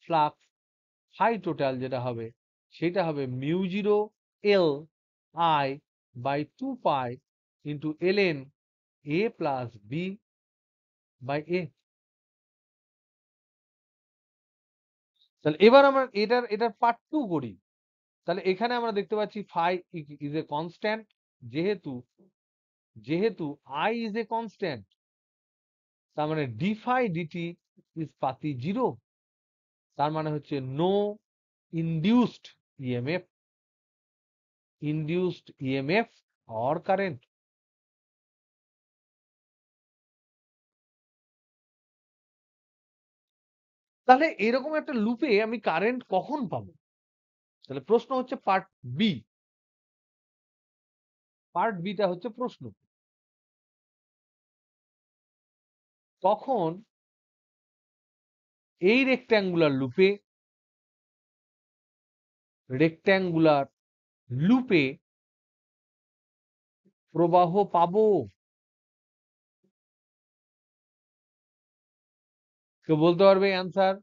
ফ্লাক্স ফাই টোটাল যেটা হবে, সেটা হবে mu zero L I by 2 pi into L N A plus B by A. তাহলে এবার আমরা এটার পার্ট 2 করি। তাহলে এখানে আমরা দেখতে পাচ্ছি ফাই ইজ এ কনস্ট্যান্ট, যেহেতু যেহেতু আই ইজ এ কনস্ট্যান্ট, তার মানে ডি ফাই ডিটি ইজ পাতি জিরো। তার মানে হচ্ছে no induced EMF, or current. তাহলে এরকম একটা লুপে আমি কারেন্ট কখন পাবো? তাহলে প্রশ্ন হচ্ছে পার্ট বি, পার্ট বিটা হচ্ছে প্রশ্ন। তখন এই রেক্ট্যাঙ্গুলার লুপে প্রবাহ পাবো। কেউ বলতে পারবে অ্যান্সার?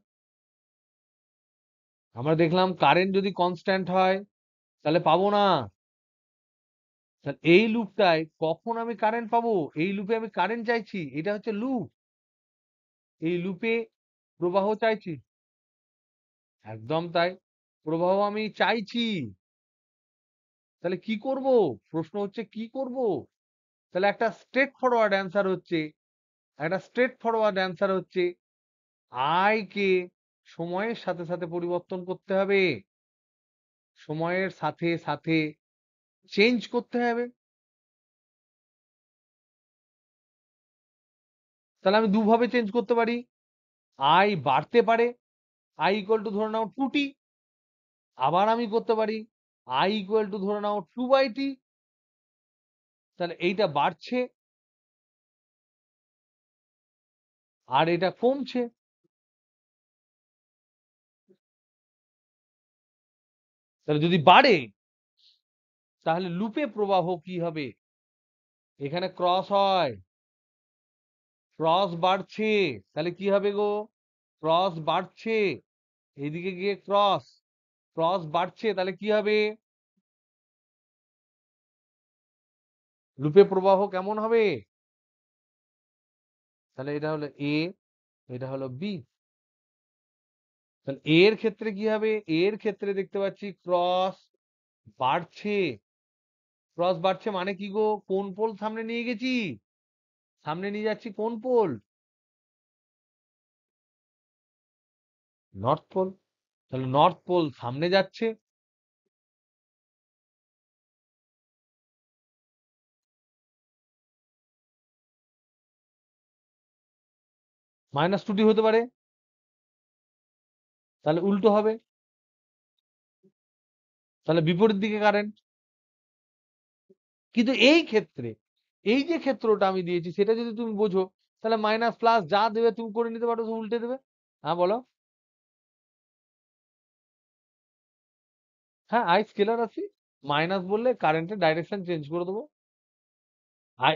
আমরা দেখলাম কারেন্ট যদি কনস্ট্যান্ট হয় তাহলে পাবো না। তাহলে এই লুপটায় কখন আমি কারেন্ট পাবো? এই লুপে আমি কারেন্ট চাইছি, এটা হচ্ছে লুপ, এই লুপে প্রবাহ চাইছি। একদম তাই, প্রবাহ আমি চাইছি। তাহলে কি করব? প্রশ্ন হচ্ছে কি করব? তাহলে একটা স্ট্রেট ফরওয়ার্ড অ্যান্সার হচ্ছে আই কে সময়ের সাথে সাথে পরিবর্তন করতে হবে, সময়ের সাথে সাথে চেঞ্জ করতে হবে। তাহলে আমি দুভাবে চেঞ্জ করতে পারি, আই বাড়তে পারে, আই ইকুয়াল টু ধরে নাও 2t, আবার আমি করতে পারি আই ইকুয়াল টু ধরে নাও 2/t। তাহলে এইটা বাড়ছে আর এটা কমছে। তাহলে যদি বাড়ে তাহলে লুপে প্রবাহ কি হবে? এখানে ক্রস হয়, ক্রস বাড়ছে, তাহলে কি হবে গো? ক্রস বাড়ছে, এইদিকে গিয়ে ক্রস, ক্রস বাড়ছে, তাহলে কি হবে? লুপে প্রবাহ কেমন হবে? তাহলে এটা হলো এ, এটা হলো বি। তাহলে এর ক্ষেত্রে কি হবে? এর ক্ষেত্রে দেখতে পাচ্ছি ক্রস বাড়ছে, ক্রস বাড়ছে মানে কি গো? কোন পোল সামনে নিয়ে গেছি? সামনে নিয়ে যাচ্ছি কোন পোল? North pole. তাহলে নর্থ পোল সামনে যাচ্ছে, -2t হতে পারে, তাহলে উল্টো হবে, তাহলে বিপরীত দিকে কারেন্ট। কিন্তু এই ক্ষেত্রে এই যে ক্ষেত্রটা আমি দিয়েছি সেটা যদি তুমি বোঝো, তাহলে মাইনাস প্লাস যা দেবে তুমি করে নিতে পারো, তুমি উল্টে দেবে। হ্যাঁ বলো। হ্যাঁ, আই স্কেলার আছে, মাইনাস বললে কারেন্টের ডাইরেকশন চেঞ্জ করে দেবো। আই,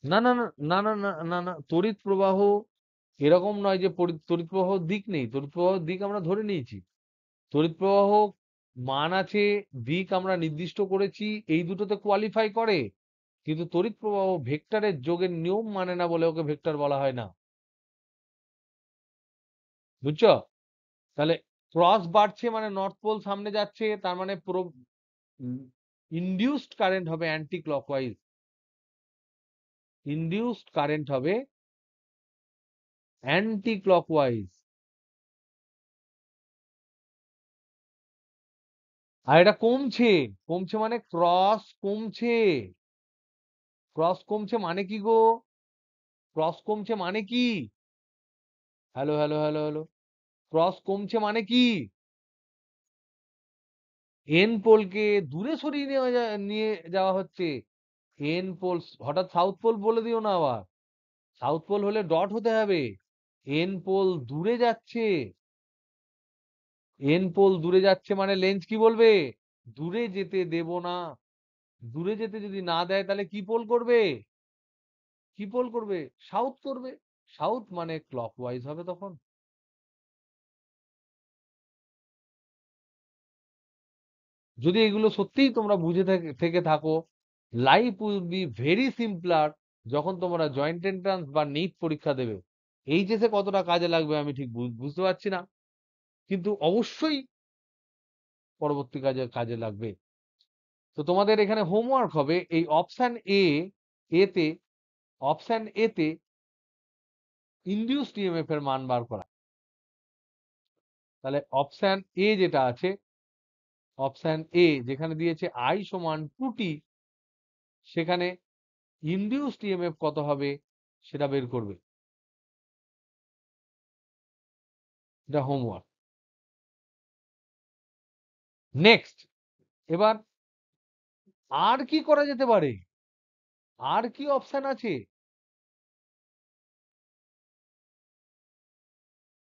না না না না না না না না, তড়িৎ প্রবাহ এরকম নয় যে তড়িৎ প্রবাহ দিক নেই, তড়িৎ প্রবাহ দিক আমরা ধরে নিয়েছি। তড়িৎ প্রবাহ মান আছে, দিক আমরা নির্দিষ্ট করেছি, এই দুটোতে কোয়ালিফাই করে। কিন্তু তড়িৎ প্রবাহ ভেক্টরের যোগের নিয়ম মানে না বলে ওকে ভেক্টর বলা হয় না। বুঝছো? তাহলে ক্রস বাড়ছে মানে নর্থ পোল সামনে যাচ্ছে, তার মানে পুরো ইনডিউসড কারেন্ট হবে অ্যান্টি ক্লকওয়াইজ, ইনডিউসড কারেন্ট হবে অ্যান্টি ক্লকওয়াইজ। আর এটা কমছে, কমছে মানে ক্রস কমছে, ক্রস কমছে মানে কি গো? ক্রস কমছে মানে কি? Hello hello hello hello, cross কমছে মানে কি? এন পোলকে দূরে সরিয়ে নিয়ে যাওয়া হচ্ছে। এন পোল, হঠাৎ সাউথ পোল বলে দিও না আবার, সাউথ পোল হলে ডট হতে হবে। এন পোল দূরে যাচ্ছে, এন পোল দূরে যাচ্ছে মানে লেন্স কি বলবে? দূরে যেতে দেব না। দূরে যেতে যদি না দেয় তাহলে কি পোল করবে? কি পোল করবে? সাউথ করবে। সাউথ মানে ক্লকওয়াইজ হবে তখন। যদি এগুলো সত্যিই তোমরা বুঝে থেকে থাকো, life will be very simpler যখন তোমরা জয়েন্ট এন্ট্রান্স বা নিট পরীক্ষা দেবে। এইচএসে কতটা কাজে লাগবে আমি ঠিক বুঝতে পারছি না, কিন্তু অবশ্যই পরবর্তী কাজে কাজে লাগবে। তো তোমাদের এখানে হোমওয়ার্ক হবে এই অপশন এতে, অপশন এতে ইনডিউসড ইএমএফ এর মান বার করা। তাহলে অপশন এ যেটা আছে, অপশন এ যেখানে দিয়েছে আই সমান 2t, সেখানে ইনডিউসড ইএমএফ কত হবে সেটা বের করবে। এটা হোমওয়ার্ক। নেক্সট, এবার আর কি করা যেতে পারে? আর কি অপশন আছে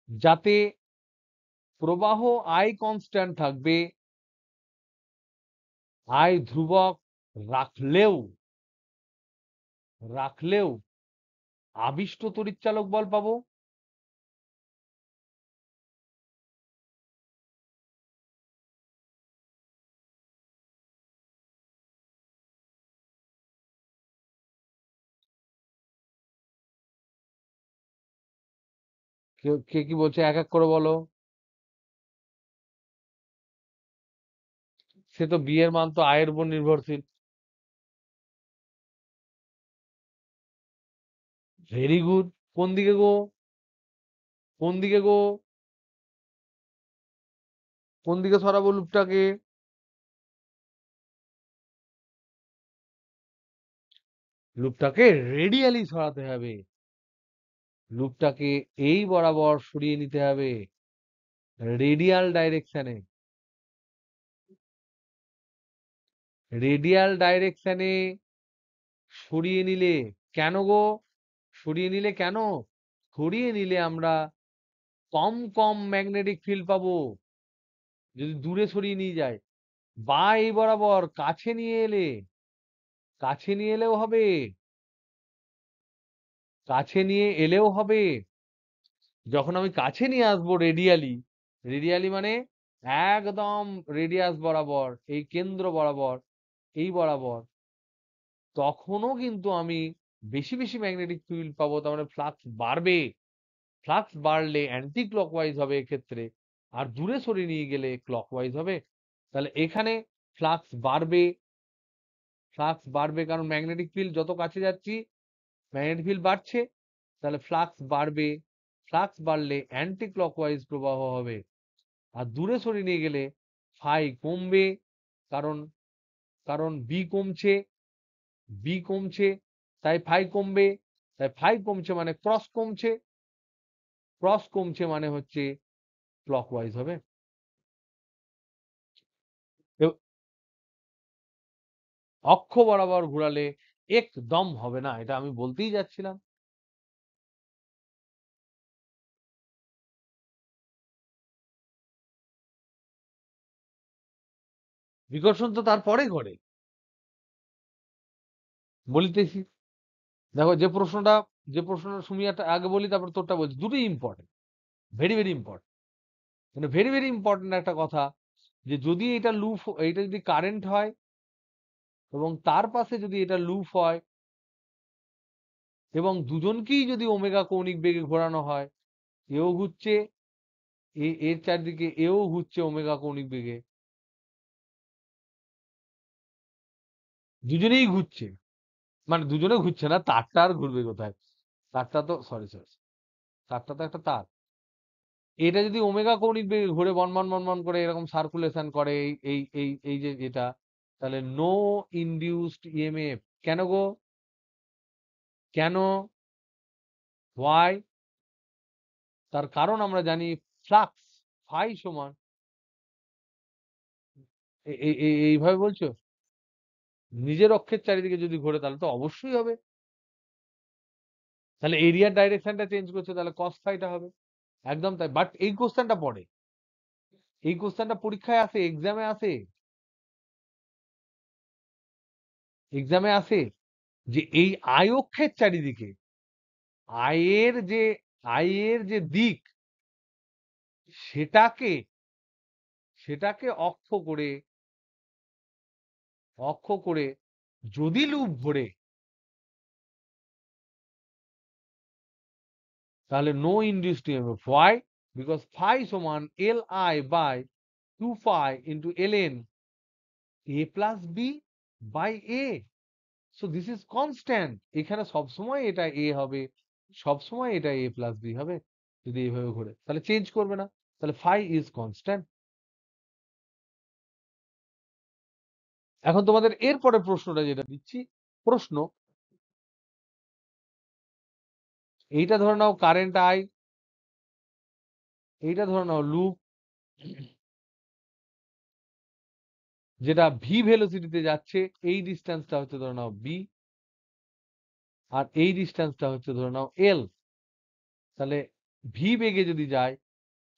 যাতে প্রবাহ আই কনস্ট্যান্ট থাকবে, আই ধ্রুবক রাখলেও, রাখলেও আবিষ্ট তড়িৎচালক বল পাবো? কে কি বলছে এক এক করে বলো। সে তো বি এর মান তো আয়ের উপর নির্ভরশীল। Very good. কোন দিকে গো? কোন দিকে গো? কোন দিকে সরাবো লুপটাকে? লুপটাকে রেডিয়ালি সরাতে হবে। লুপটাকে এই বরাবর সরিয়ে নিতে হবে, রেডিয়াল ডাইরেকশনে। রেডিয়াল ডাইরেকশনে সরিয়ে নিলে কেন গো? সরিয়ে নিলে কেন? সরিয়ে নিলে আমরা কম কম ম্যাগনেটিক ফিল্ড পাবো যদি দূরে সরিয়ে নিয়ে যায়। বা এই বরাবর কাছে নিয়ে এলে, কাছে নিয়ে এলেও হবে, কাছে নিয়ে এলেও হবে। যখন আমি কাছে নিয়ে আসবো রেডিয়ালি, রেডিয়ালি মানে একদম রেডিয়াস বরাবর, এই কেন্দ্র বরাবর, এই বরাবর, তখনও কিন্তু আমি বেশি বেশি ম্যাগনেটিক ফিল্ড পাবো। তার মানে ফ্লাক্স বাড়বে। ফ্লাক্স বাড়লে অ্যান্টি ক্লকওয়াইজ হবে এক্ষেত্রে, আর দূরে সরিয়ে নিয়ে গেলে ক্লকওয়াইজ হবে। তাহলে এখানে ফ্লাক্স বাড়বে, ফ্লাক্স বাড়বে কারণ ম্যাগনেটিক ফিল্ড যত কাছে যাচ্ছি ম্যাগনেটিক ফিল্ড বাড়ছে, তাহলে ফ্লাক্স বাড়বে। ফ্লাক্স বাড়লে অ্যান্টি ক্লকওয়াইজ প্রবাহ হবে। আর দূরে সরিয়ে নিয়ে গেলে ফাই কমবে, কারণ কারণ বি কমছে, বি কমছে, তাই ফাই কমবে। তাই ফাই কমছে মানে ক্রস কমছে, ক্রস কমছে মানে হচ্ছে ক্লকওয়াইজ হবে। এ- অক্ষ বরাবর ঘোরালে একদম হবে না, এটা আমি বলতেই যাচ্ছিলাম। বিকর্ষণ তো তারপরে করে বলিতেছি। দেখো যে প্রশ্নটা সুমিয়াটা আগে বলি তারপর তোরটা বলছি, দুটোই ইম্পর্টেন্ট, ভেরি ভেরি ইম্পর্টেন্ট। মানে ভেরি ভেরি ইম্পর্টেন্ট একটা কথা, যে যদি এটা লুপ, এটা যদি কারেন্ট হয় এবং তার পাশে যদি এটা লুপ হয় এবং দুজনকেই যদি ওমেগা কৌণিক বেগে ঘোরানো হয়, এও ঘুরছে, এর চারদিকে এও ঘুরছে ওমেগা কৌণিক বেগে, দুজনেই ঘুরছে, মানে দুজনে ঘুরছে না, তারটা আর ঘুরবে কোথায়? তারটা তো সরি সরি, তারটা তো একটা তার। এটা যদি ওমেগা কৌণিক বেগে ঘুরে বনবন বনবন করে এরকম সার্কুলেশন করে, এই যে যেটা, তাহলে নো ইনডিউসড ইএমএফ। কেন গো? কেন? ওয়াই? তার কারণ আমরা জানি ফ্লাক্স ফাই সমান, এইভাবে বলছো, নিজের অক্ষের চারিদিকে যদি ঘোরে তাহলে তো অবশ্যই হবে। তাহলে এরিয়ার ডাইরেকশনটা চেঞ্জ করছে, তাহলে কস ফাইটা হবে। একদম তাই। বাট এই কোশ্চেনটা পড়ে, এই কোশ্চেনটা পরীক্ষায় আসে, এক্সামে আসে, এক্সামে আসে, যে এই আয় অক্ষের চারিদিকে আয়ের যে, আয়ের যে দিক, সেটাকে, সেটাকে অক্ষ করে, অক্ষ করে যদি লুপ ঘোরে, তাহলে no induced EMF. Why? Because phi সমান L I by 2 phi into L N A plus B by A. So this is constant. এখানে সবসময় এটা এ হবে, সবসময় এটা এ প্লাস বি হবে। যদি এইভাবে ঘোরে তাহলে চেঞ্জ করবে না, তাহলে ফাই ইজ কনস্ট্যান্ট। এখন তোমাদের এরপরে প্রশ্নটা যেটা দিচ্ছি, প্রশ্ন এইটা ধরে নাও কারেন্ট আই, এইটা ধরে নাও লুপ, যেটা ভি ভেলোসিটিতে যাচ্ছে, এই ডিস্টেন্সটা হচ্ছে ধরে নাও বি, আর এই ডিস্টেন্সটা হচ্ছে ধরে নাও এল। তাহলে ভি বেগে যদি যায়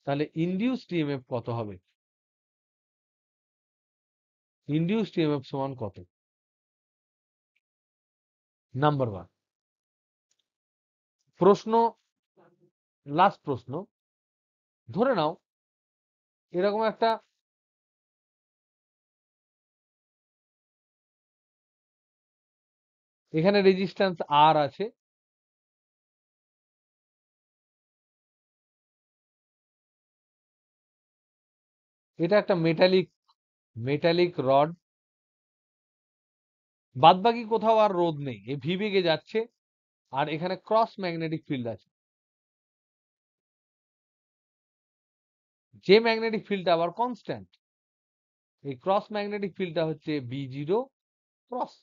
তাহলে ইনডিউসড ইএমএফ কত হবে? ইনডিউসড ইএমএফ সমান কত? নাম্বার ওয়ান প্রশ্ন, লাস্ট প্রশ্ন, ধরে নাও এরকম একটা, এখানে রেজিস্ট্যান্স আর আছে, এটা একটা মেটালিক, মেটালিক রড, বাদ বাকি কোথাও আর রোদ নেই, এই ভি বেগে যাচ্ছে, আর এখানে ক্রস ম্যাগনেটিক ফিল্ড আছে। যে ম্যাগনেটিক ফিল্ডটা আবার কনস্ট্যান্ট, এই ক্রস ম্যাগনেটিক ফিল্ডটা হচ্ছে B0 ক্রস।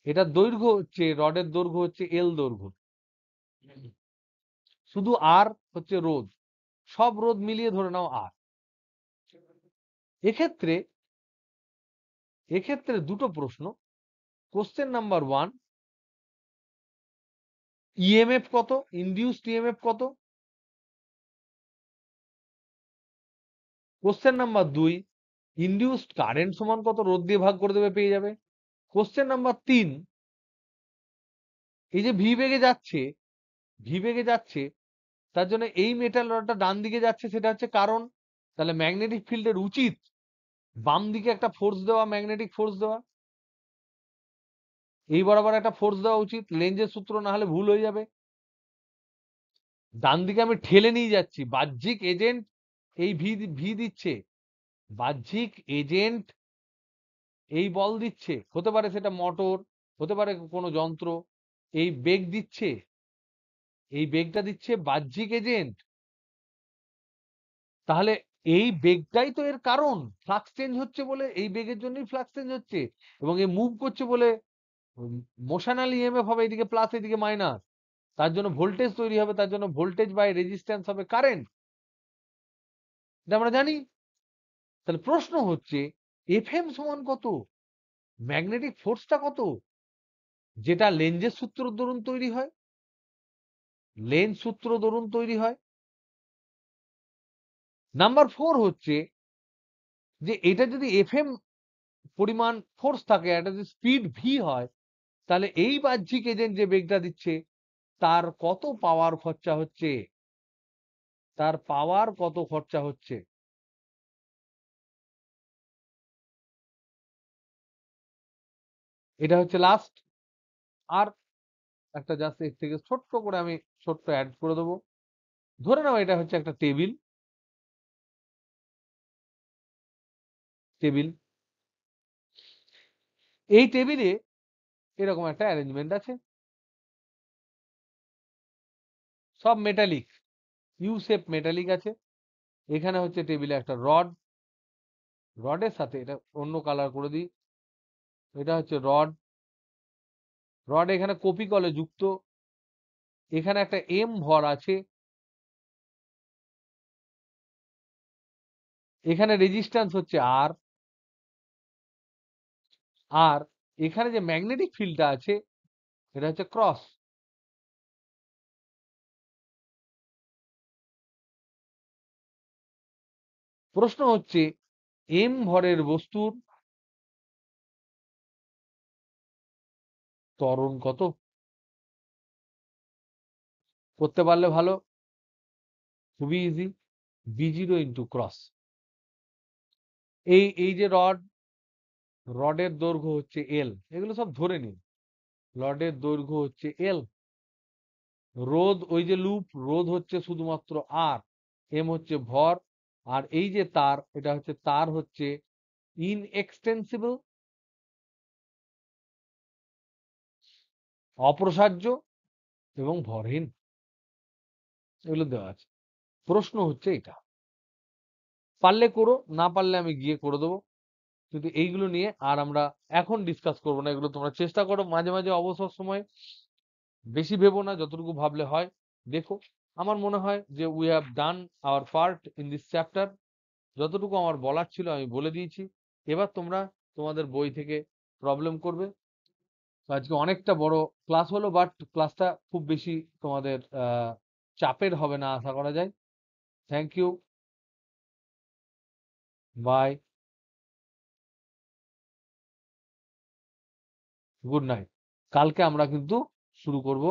এটার দৈর্ঘ্য হচ্ছে, রডের দৈর্ঘ্য হচ্ছে L দৈর্ঘ্য, শুধু আর হচ্ছে রোধ, সব রোধ মিলিয়ে ধরে নাও আর। এক্ষেত্রে এক্ষেত্রে দুটো প্রশ্ন। কোশ্চেন নাম্বার 1, ইএমএফ কত, ইনডিউসড ইএমএফ কত? কোশ্চেন নাম্বার 2, ইনডিউসড কারেন্ট সমান কত, রোধ দিয়ে ভাগ করে দেবে, পেয়ে যাবে। কোশ্চেন নাম্বার 3, এই যে ভি বেগে যাচ্ছে, তার জন্য এই মেটাল রডটা ডান দিকে যাচ্ছে, সেটা হচ্ছে কারণ। তাহলে ম্যাগনেটিক ফিল্ডের উচিত বাম দিকে একটা ফোর্স দেওয়া, ম্যাগনেটিক ফোর্স দেওয়া, এই বরাবর একটা ফোর্স দেওয়া উচিত, লেঞ্জের সূত্র না হলে ভুল হয়ে যাবে। ডান দিকে আমি ঠেলে নিয়ে যাচ্ছি, বাহ্যিক এজেন্ট এই ভি দিচ্ছে, বাহ্যিক এজেন্ট এই বল দিচ্ছে, হতে পারে সেটা মোটর, হতে পারে কোনো যন্ত্র, এই বেগ দিচ্ছে, এই বেগটা দিচ্ছে বাহ্যিক এজেন্ট। তাহলে এই বেগটাই তো এর কারণ, ফ্লাক্স চেঞ্জ হচ্ছে বলে, এই বেগের জন্যই ফ্লাক্স চেঞ্জ হচ্ছে, এবং এই মুভ করছে বলে মোশনাল ইএমএফ হবে, এদিকে প্লাস এদিকে মাইনাস, তার জন্য ভোল্টেজ তৈরি হবে, তার জন্য ভোল্টেজ বাই রেজিস্ট্যান্স হবে কারেন্ট, এটা আমরা জানি। তাহলে প্রশ্ন হচ্ছে এফএম সমান কত, ম্যাগনেটিক ফোর্সটা কত, যেটা লেঞ্জের সূত্র দরুন তৈরি হয়, লেঞ্জ সূত্র দরুন তৈরি হয়। নাম্বার 4 হচ্ছে যে এটা যদি এফএম পরিমাণ ফোর্স থাকে, এটা যদি স্পিড ভি হয়, তাহলে এই বাহ্যিক এজেন্ট যে বেগটা দিচ্ছে তার কত পাওয়ার খরচা হচ্ছে, তার পাওয়ার কত খরচা হচ্ছে। এটা হচ্ছে লাস্ট। আর একটা জাস্ট এর থেকে ছোট্ট করে আমি ছোট্ট অ্যাড করে দেবো। ধরে নাও এটা হচ্ছে একটা টেবিল, টেবিল এই টেবিলে এরকম একটা অ্যারেঞ্জমেন্ট আছে, সব মেটালিক, ইউ শেপ মেটালিক আছে। এখানে হচ্ছে টেবিলে একটা রড, রডের সাথে এটা অন্য কালার করে দিই, এটা হচ্ছে রড, রড এখানে কপি কলে যুক্ত, এখানে একটা এম ভর আছে, এখানে রেজিস্ট্যান্স হচ্ছে আর, আর এখানে যে ম্যাগনেটিক ফিল্ডটা আছে এটা হচ্ছে ক্রস। প্রশ্ন হচ্ছে এম ভরের বস্তুর ত্বরণ কত? করতে পারলে ভালো, খুবই ইজি, B0 ইন্টু ক্রস। এই যে রড, রডের দৈর্ঘ্য হচ্ছে এল, এগুলো সব ধরে নিন, রডের দৈর্ঘ্য হচ্ছে এল, রোধ ওই যে লুপ, রোধ হচ্ছে শুধুমাত্র আর, এম হচ্ছে ভর, আর এই যে তার, এটা হচ্ছে তার হচ্ছে ইনএক্সটেন্সিবল, অপ্রসার্য এবং ভরহীন, এগুলো দেওয়া আছে। প্রশ্ন হচ্ছে এটা, পারলে করো, না পারলে আমি গিয়ে করে দেবো, কিন্তু এইগুলো নিয়ে আর আমরা এখন ডিসকাস করবো না। এগুলো তোমরা চেষ্টা করো মাঝে মাঝে অবসর সময়, বেশি ভেবো না, যতটুকু ভাবলে হয় দেখো। আমার মনে হয় যে we have done our part in this chapter, যতটুকু আমার বলার ছিল আমি বলে দিয়েছি। এবার তোমরা তোমাদের বই থেকে প্রবলেম করবে। তো আজকে অনেকটা বড় ক্লাস হলো, বাট ক্লাসটা খুব বেশি তোমাদের চাপের হবে না আশা করা যায়। Thank you, bye, good night. কালকে আমরা কিন্তু শুরু করব